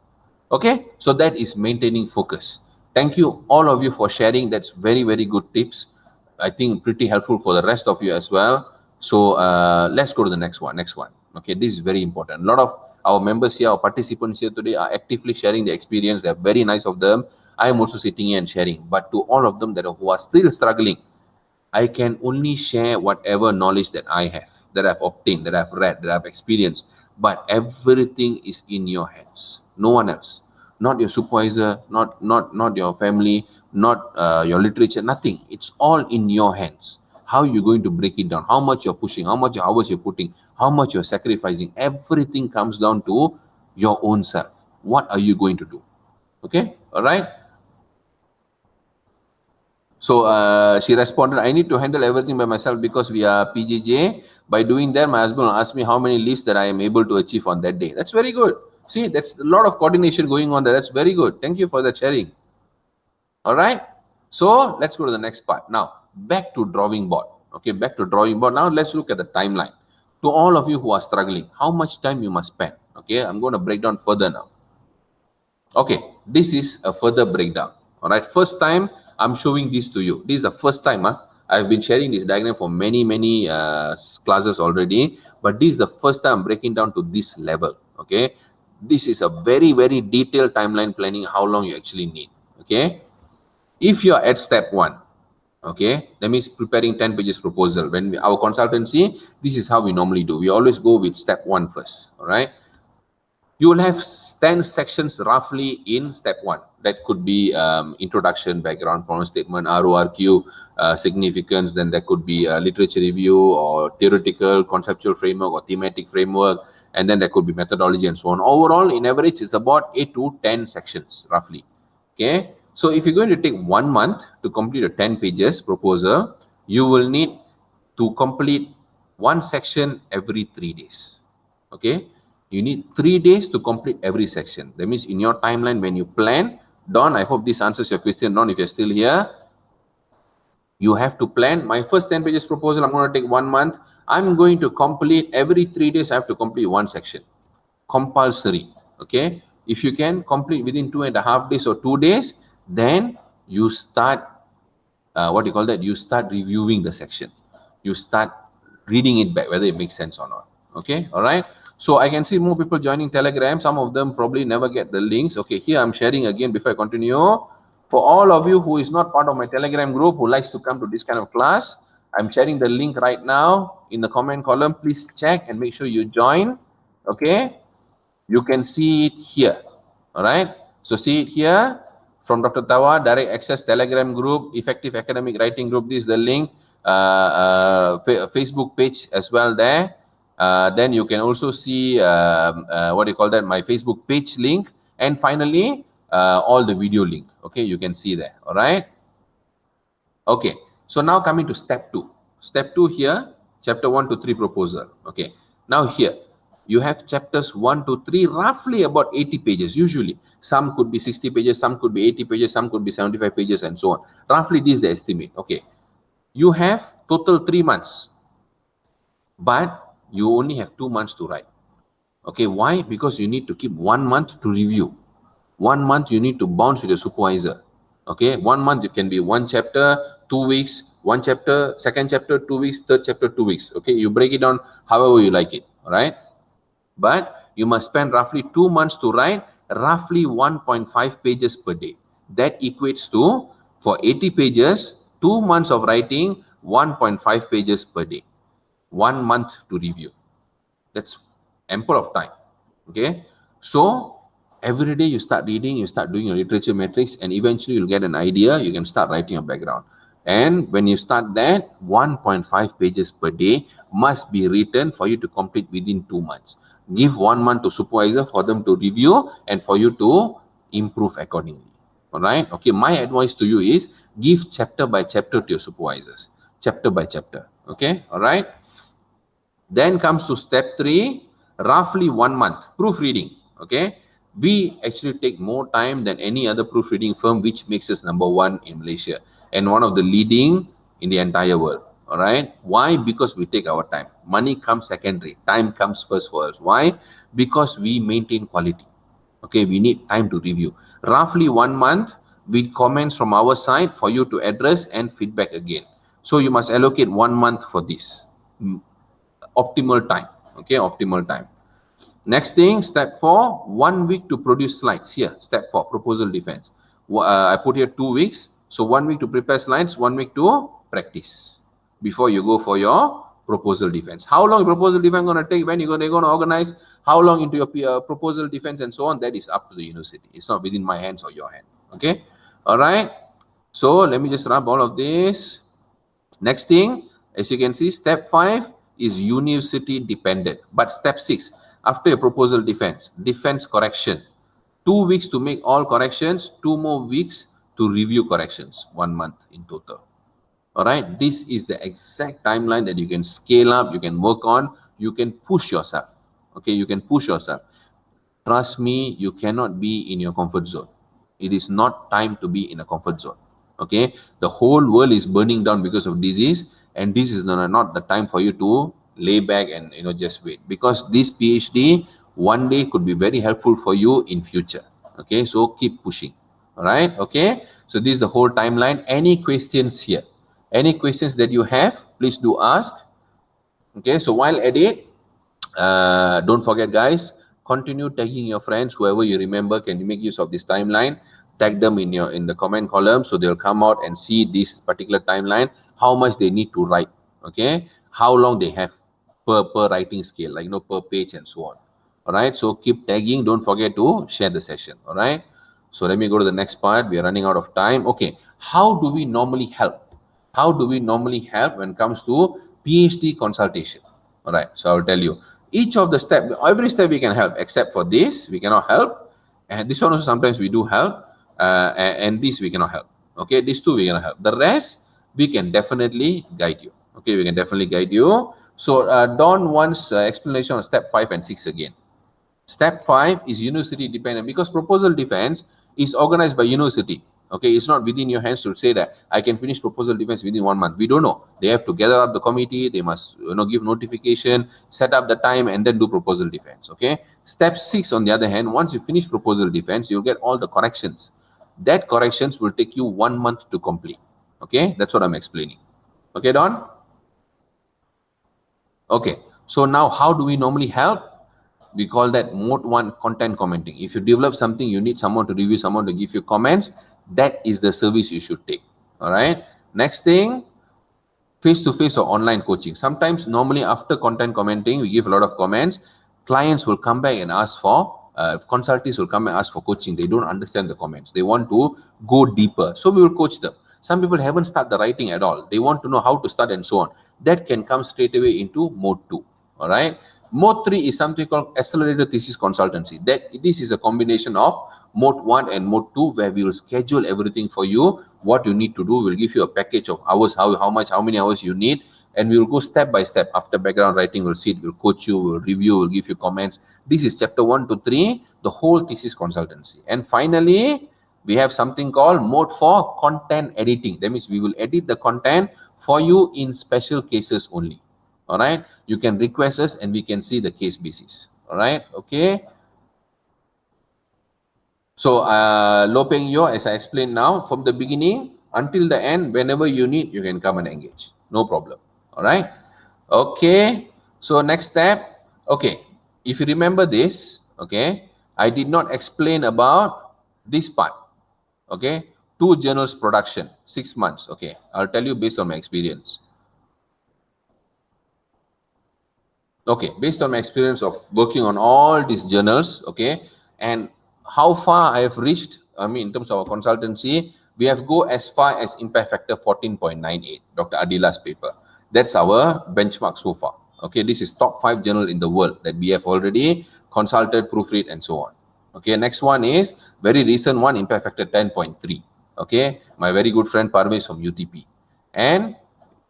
Okay, so that is maintaining focus. Thank you all of you for sharing. That's very, very good tips. I think pretty helpful for the rest of you as well. So let's go to the next one. Okay, this is very important. A lot of our members here, our participants here today are actively sharing their experience. They're very nice of them. I am also sitting here and sharing. But to all of them who are still struggling, I can only share whatever knowledge that I have, that I've obtained, that I've read, that I've experienced. But everything is in your hands. No one else. Not your supervisor, not your family, not your literature, nothing. It's all in your hands. How you're going to break it down, how much you're pushing, how much hours you're putting, how much you're sacrificing. Everything comes down to your own self. What are you going to do? Okay, all right. So she responded, I need to handle everything by myself because we are PJJ. By doing that, my husband will ask me how many lists that I am able to achieve on that day. That's very good. See, that's a lot of coordination going on there. That's very good. Thank you for the sharing. All right. So let's go to the next part. Now, back to drawing board. Okay, back to drawing board. Now let's look at the timeline. To all of you who are struggling, how much time you must spend? Okay, I'm going to break down further now. Okay, this is a further breakdown. All right, first time I'm showing this to you. This is the first time I've been sharing this diagram for many classes already, but this is the first time I'm breaking down to this level. Okay, this is a very detailed timeline planning, how long you actually need. Okay, if you're at step 1, okay, that means preparing 10 pages proposal. When our consultancy, this is how we normally do. We always go with step 1 first. All right, You will have 10 sections roughly in step 1. That could be introduction, background, problem statement, RORQ, significance. Then there could be literature review or theoretical, conceptual framework or thematic framework. And then there could be methodology and so on. Overall, in average, it's about 8 to 10 sections roughly. Okay. So if you're going to take 1 month to complete a 10 pages proposal, you will need to complete one section every 3 days. Okay. You need 3 days to complete every section. That means in your timeline, when you plan, Don, I hope this answers your question, Don, if you're still here. You have to plan. My first 10 pages proposal, I'm going to take 1 month. I'm going to complete every 3 days. I have to complete one section. Compulsory. Okay. If you can complete within 2.5 days or 2 days, then you start, what do you call that? You start reviewing the section. You start reading it back, whether it makes sense or not. Okay. All right. So I can see more people joining Telegram. Some of them probably never get the links. Okay. Here I'm sharing again before I continue. For all of you who is not part of my Telegram group, who likes to come to this kind of class, I'm sharing the link right now in the comment column. Please check and make sure you join. Okay. You can see it here. All right. So see it here from Dr. Tawa, direct access Telegram group, effective academic writing group. This is the link, Facebook page as well there. Then you can also see, what do you call that? My Facebook page link. And finally, all the video link. Okay. You can see there. All right. Okay. So now coming to step 2. Step 2 here, chapter 1 to 3 proposal. Okay. Now here, you have chapters 1 to 3, roughly about 80 pages usually. Some could be 60 pages, some could be 80 pages, some could be 75 pages and so on. Roughly this is the estimate. Okay. You have total 3 months, but you only have 2 months to write. Okay. Why? Because you need to keep 1 month to review. 1 month you need to bounce with your supervisor. Okay. 1 month it can be 1 chapter, 2 weeks, 1 chapter, second chapter, 2 weeks, third chapter, 2 weeks. Okay. You break it down however you like it. All right. But you must spend roughly 2 months to write roughly 1.5 pages per day. That equates to, for 80 pages, 2 months of writing, 1.5 pages per day. 1 month to review. That's ample of time. Okay. So every day you start reading, you start doing your literature matrix, and eventually you'll get an idea. You can start writing a background. And when you start that, 1.5 pages per day must be written for you to complete within 2 months. Give 1 month to supervisor for them to review and for you to improve accordingly. All right. Okay. My advice to you is give chapter by chapter to your supervisors. Chapter by chapter. Okay. All right. Then comes to step 3, roughly 1 month, proofreading. Okay. We actually take more time than any other proofreading firm, which makes us number 1 in Malaysia and one of the leading in the entire world. All right. Why? Because we take our time. Money comes secondary. Time comes first for us. Why? Because we maintain quality. Okay. We need time to review. Roughly 1 month with comments from our side for you to address and feedback again. So you must allocate 1 month for this. Optimal time. Okay. Optimal time. Next thing, step 4, 1 week to produce slides. Here, step 4, proposal defense. I put here 2 weeks. So 1 week to prepare slides, 1 week to practice before you go for your proposal defense. How long proposal defense going to take? When they're going to organize? How long into your proposal defense and so on? That is up to the university. It's not within my hands or your hand. Okay. All right. So let me just wrap all of this. Next thing, as you can see, step 5 is university dependent. But step 6, after a proposal defense correction, 2 weeks to make all corrections, 2 more weeks to review corrections, 1 month in total. All right. This is the exact timeline that you can scale up, you can work on, you can push yourself. Okay. You can push yourself. Trust me, you cannot be in your comfort zone. It is not time to be in a comfort zone. Okay. The whole world is burning down because of disease, and this is not the time for you to lay back and just wait, because this PhD one day could be very helpful for you in future. Okay. So keep pushing. All right. Okay. So this is the whole timeline. Any questions here? Any questions that you have, please do ask. Okay. So while at it, don't forget, guys, continue tagging your friends, whoever you remember can make use of this timeline. Tag them in the comment column, so they'll come out and see this particular timeline, how much they need to write. Okay. How long they have per writing scale, like per page and so on. All right, so keep tagging. Don't forget to share the session. All right, so let me go to the next part. We are running out of time. Okay, how do we normally help? How do we normally help when it comes to PhD consultation? All right, so I'll tell you each of the step, every step we can help, except for this, we cannot help. And this one also sometimes we do help, and this we cannot help. Okay, these two we cannot help. The rest we can definitely guide you. Okay, we can definitely guide you. So Don wants explanation on step 5 and 6 again. Step 5 is university dependent because proposal defense is organized by university. Okay, it's not within your hands to say that I can finish proposal defense within 1 month. We don't know. They have to gather up the committee. They must give notification, set up the time, and then do proposal defense. Okay. Step 6, on the other hand, once you finish proposal defense, you'll get all the corrections. That corrections will take you 1 month to complete. Okay, that's what I'm explaining. Okay, Don? Okay, so now how do we normally help? We call that mode 1 content commenting. If you develop something, you need someone to review, someone to give you comments. That is the service you should take. All right. Next thing, face-to-face or online coaching. Sometimes, normally after content commenting, we give a lot of comments. Clients will come back and ask for, consultants will come and ask for coaching. They don't understand the comments. They want to go deeper. So we will coach them. Some people haven't started the writing at all. They want to know how to start and so on. That can come straight away into mode 2. All right. Mode 3 is something called accelerated thesis consultancy. This is a combination of mode 1 and mode 2, where we will schedule everything for you. What you need to do, we'll give you a package of hours, how many hours you need, and we will go step by step. After background writing, we'll see it, we'll coach you, we'll review, we'll give you comments. This is chapter 1 to 3, the whole thesis consultancy. And finally, we have something called mode 4, content editing. That means we will edit the content for you in special cases only. All right, you can request us and we can see the case basis. All right, okay. So Lopeng Yo, as I explained now, from the beginning until the end, whenever you need, you can come and engage. No problem. All right. Okay. So next step. Okay. If you remember this, okay, I did not explain about this part. Okay. 2 journals production, 6 months. Okay. I'll tell you based on my experience. Okay, based on my experience of working on all these journals, okay, and how far I have reached, I mean, in terms of our consultancy, we have go as far as impact factor 14.98, Dr. Adila's paper. That's our benchmark so far. Okay, this is top 5 journal in the world that we have already consulted, proofread, and so on. Okay, next one is very recent one, impact factor 10.3. Okay, my very good friend Parvez from UTP. And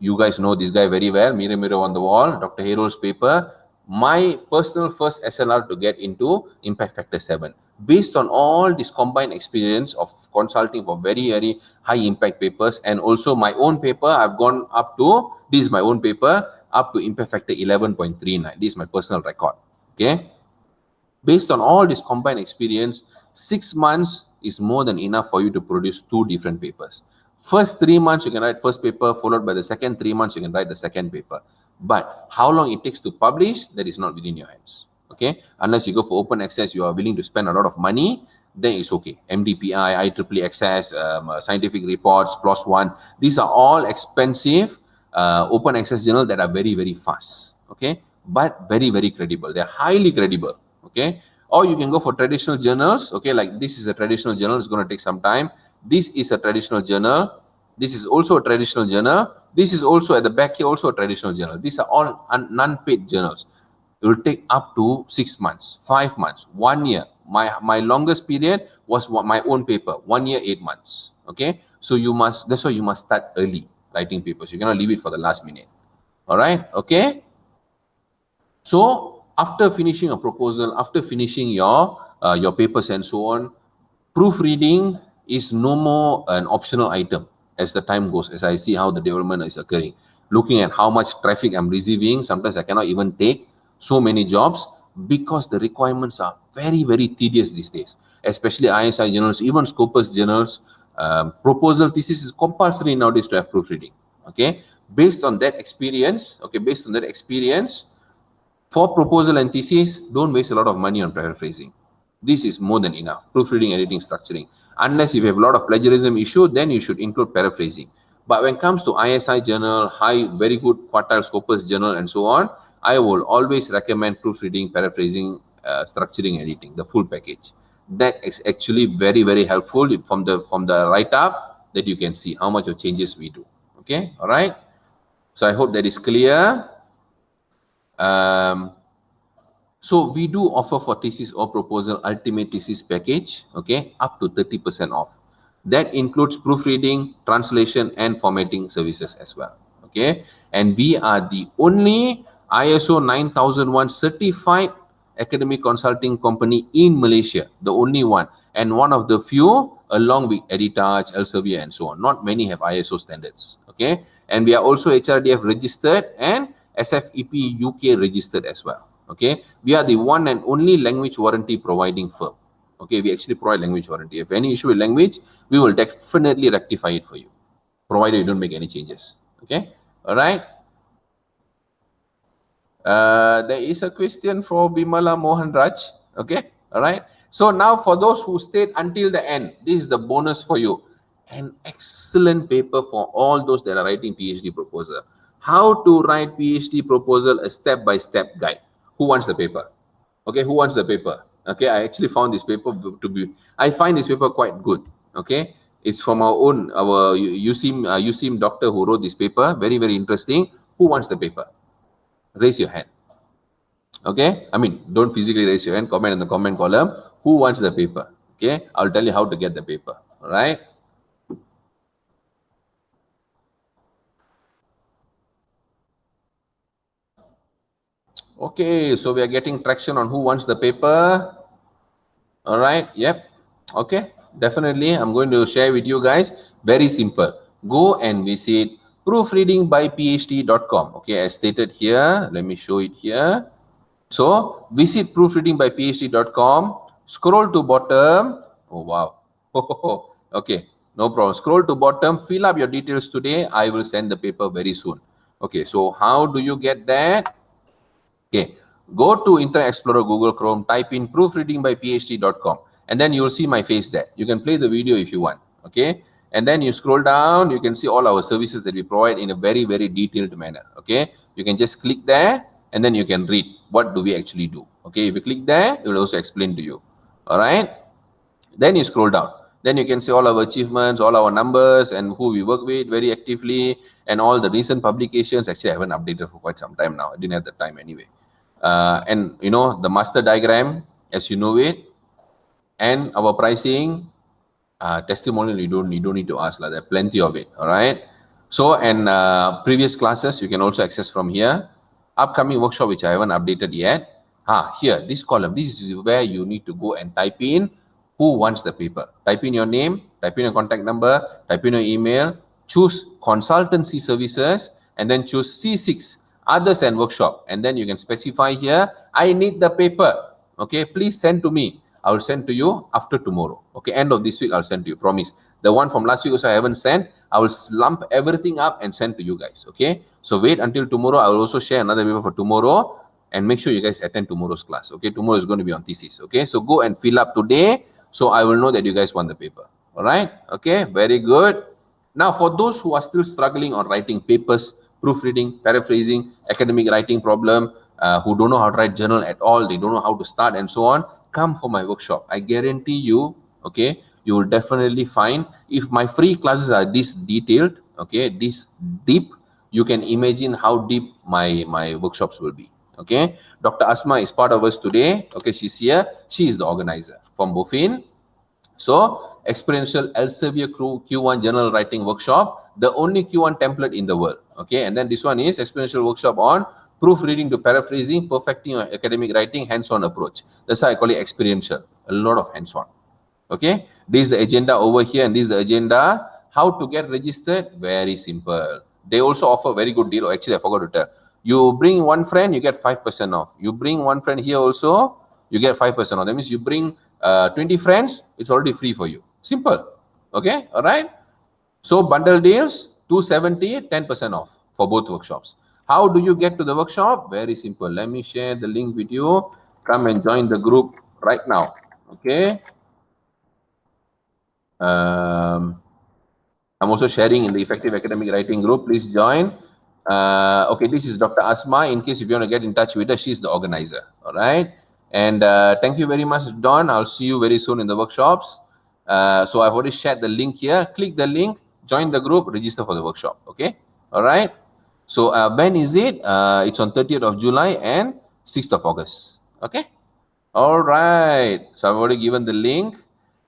you guys know this guy very well, mirror, mirror on the wall, Dr. Hero's paper. My personal first SLR to get into impact factor 7. Based on all this combined experience of consulting for very, very high impact papers, and also my own paper, I've gone up to, this is my own paper, up to impact factor 11.39. This is my personal record. Okay. Based on all this combined experience, 6 months is more than enough for you to produce 2 different papers. First 3 months, you can write first paper, followed by the second 3 months, you can write the second paper. But how long it takes to publish, that is not within your hands. Okay, unless you go for open access, you are willing to spend a lot of money, then it's okay. MDPI, IEEE access, scientific reports, PLOS ONE, these are all expensive open access journals that are very, very fast. Okay, but very, very credible. They're highly credible. Okay, or you can go for traditional journals. Okay, like this is a traditional journal, it's going to take some time. This is a traditional journal. This is also a traditional journal. This is also at the back here, also a traditional journal. These are all non-paid journals. It will take up to 6 months, 5 months, 1 year. My longest period was my own paper, 1 year, 8 months. Okay, so you must, that's why you must start early writing papers. You cannot leave it for the last minute. All right, okay. So after finishing a proposal, after finishing your papers and so on, proofreading is no more an optional item as the time goes, as I see how the development is occurring. Looking at how much traffic I'm receiving, sometimes I cannot even take so many jobs because the requirements are very, very tedious these days, especially ISI journals, even Scopus journals. Proposal thesis is compulsory nowadays to have proofreading. Okay, based on that experience, for proposal and thesis, don't waste a lot of money on paraphrasing. This is more than enough. Proofreading, editing, structuring. Unless if you have a lot of plagiarism issue, then you should include paraphrasing. But when it comes to ISI journal, very good quartile Scopus journal, and so on, I will always recommend proofreading, paraphrasing structuring, editing, the full package. That is actually very, very helpful from the write-up that you can see how much of changes we do. Okay, all right. So I hope that is clear. So we do offer for thesis or proposal ultimate thesis package, okay, up to 30% off. That includes proofreading, translation, and formatting services as well. Okay, and we are the only ISO 9001 certified academic consulting company in Malaysia, the only one, and one of the few, along with Editage, Elsevier, and so on. Not many have ISO standards. Okay, and we are also HRDF registered and SFEP UK registered as well. Okay, we are the one and only language warranty providing firm. Okay, we actually provide language warranty. If any issue with language, we will definitely rectify it for you, provided you don't make any changes. Okay, all right. There is a question for Bimala Mohan Raj. Okay, all right. So now for those who stayed until the end, this is the bonus for you. An excellent paper for all those that are writing PhD proposal. How to write PhD proposal, a step-by-step guide. Who wants the paper? Okay, who wants the paper? Okay, I actually found this paper to be, I find this paper quite good. Okay, it's from our USIM doctor who wrote this paper. Very, very interesting. Who wants the paper? Raise your hand. Okay, I mean, don't physically raise your hand, comment in the comment column. Who wants the paper? Okay, I'll tell you how to get the paper. All right. Okay, so we are getting traction on who wants the paper. All right, yep. Okay, definitely. I'm going to share with you guys. Very simple. Go and visit proofreadingbyphd.com. Okay, as stated here, let me show it here. So visit proofreadingbyphd.com, scroll to bottom. Oh, wow. Okay, no problem. Scroll to bottom, fill up your details today. I will send the paper very soon. Okay, so how do you get that? Okay, go to Internet Explorer, Google Chrome, type in proofreadingbyphd.com, and then you'll see my face there. You can play the video if you want. Okay, and then you scroll down, you can see all our services that we provide in a very, very detailed manner. Okay, you can just click there and then you can read what do we actually do. Okay, if you click there, it will also explain to you. All right, then you scroll down. Then you can see all our achievements, all our numbers, and who we work with very actively, and all the recent publications. Actually, I haven't updated for quite some time now. I didn't have the time anyway. And you know, the master diagram as you know it, and our pricing, testimonial, you don't need to ask, like, there are plenty of it. All right. So, and previous classes you can also access from here. Upcoming workshop which I haven't updated yet. Here, this column, this is where you need to go and type in who wants the paper. Type in your name, type in your contact number, type in your email, choose consultancy services, and then choose C6 others and workshop, and then you can specify here, I need the paper. Okay, please send to me. I will send to you after tomorrow. Okay, end of this week I'll send to you, promise. The one from last week also I haven't sent. I will lump everything up and send to you guys. Okay, so wait until tomorrow. I will also share another paper for tomorrow, and make sure you guys attend tomorrow's class. Okay, tomorrow is going to be on thesis. Okay, so go and fill up today, so I will know that you guys want the paper. All right, okay, very good. Now for those who are still struggling on writing papers, proofreading, paraphrasing, academic writing problem, who don't know how to write journal at all, they don't know how to start and so on, come for my workshop. I guarantee you, okay, you will definitely find, if my free classes are this detailed, okay, this deep, you can imagine how deep my workshops will be. Okay, Dr. Asma is part of us today. Okay, she's here. She is the organizer from Bofin. So, experiential Elsevier Q1 journal writing workshop, the only Q1 template in the world. Okay, and then this one is experiential workshop on proofreading to paraphrasing, perfecting your academic writing, hands-on approach. That's why I call it experiential. A lot of hands-on. Okay, this is the agenda over here, and this is the agenda. How to get registered? Very simple. They also offer very good deal. Actually, I forgot to tell. You bring one friend, you get 5% off. You bring one friend here also, you get 5% off. That means you bring 20 friends, it's already free for you. Simple. Okay, all right. So bundle deals, 270, 10% off for both workshops. How do you get to the workshop? Very simple. Let me share the link with you. Come and join the group right now. Okay. I'm also sharing in the Effective Academic Writing group. Please join. Okay, this is Dr. Asma. In case if you want to get in touch with her, she's the organizer. All right. And thank you very much, Don. I'll see you very soon in the workshops. So I've already shared the link here. Click the link, join the group, register for the workshop. Okay. All right. So when is it? It's on 30th of July and 6th of August. Okay. All right. So I've already given the link,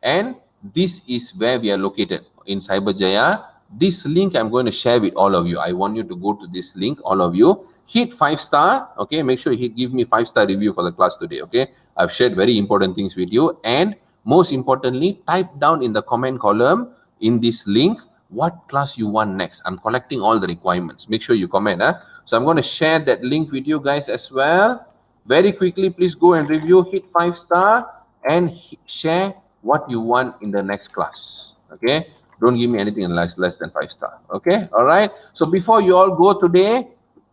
and this is where we are located in Cyberjaya. This link I'm going to share with all of you. I want you to go to this link, all of you. Hit 5-star. Okay. Make sure you give me 5-star review for the class today. Okay. I've shared very important things with you, and most importantly, type down in the comment column in this link what class you want next. I'm collecting all the requirements. Make sure you comment. So I'm going to share that link with you guys as well. Very quickly, please go and review, hit 5-star, and share what you want in the next class. Okay. Don't give me anything less than 5-star. Okay. All right. So before you all go today,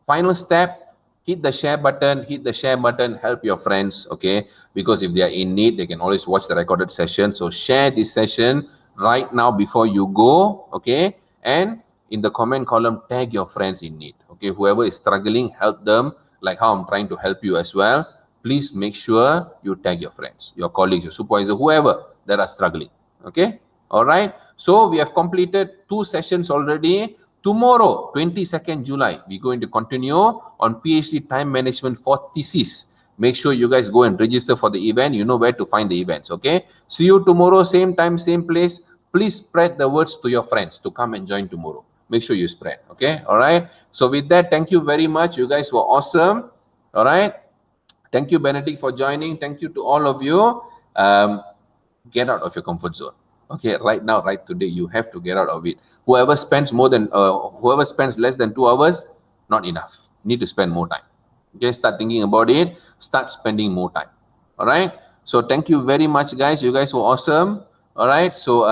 final step, hit the share button, help your friends. Okay. Because if they are in need, they can always watch the recorded session. So share this session right now before you go. Okay. And in the comment column, tag your friends in need. Okay. Whoever is struggling, help them, like how I'm trying to help you as well. Please make sure you tag your friends, your colleagues, your supervisor, whoever that are struggling. Okay. All right. So we have completed 2 sessions already. Tomorrow, 22nd July, we're going to continue on PhD time management for thesis. Make sure you guys go and register for the event. You know where to find the events. Okay. See you tomorrow, same time, same place. Please spread the words to your friends to come and join tomorrow. Make sure you spread. Okay. All right. So with that, thank you very much. You guys were awesome. All right. Thank you, Benedict, for joining. Thank you to all of you. Get out of your comfort zone. Okay, right now, right today, you have to get out of it. Whoever spends whoever spends less than 2 hours, not enough. Need to spend more time. Okay, start thinking about it. Start spending more time. All right. So thank you very much, guys. You guys were awesome. All right. So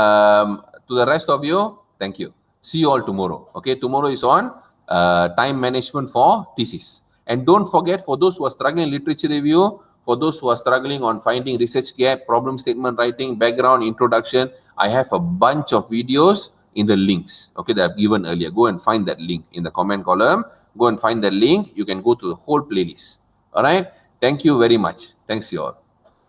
to the rest of you, thank you. See you all tomorrow. Okay, tomorrow is on time management for thesis. And don't forget, for those who are struggling in literature review, for those who are struggling on finding research gap, problem statement writing, background, introduction, I have a bunch of videos in the links, okay, that I've given earlier. Go and find that link in the comment column. Go and find that link. You can go to the whole playlist. All right. Thank you very much. Thanks, you all.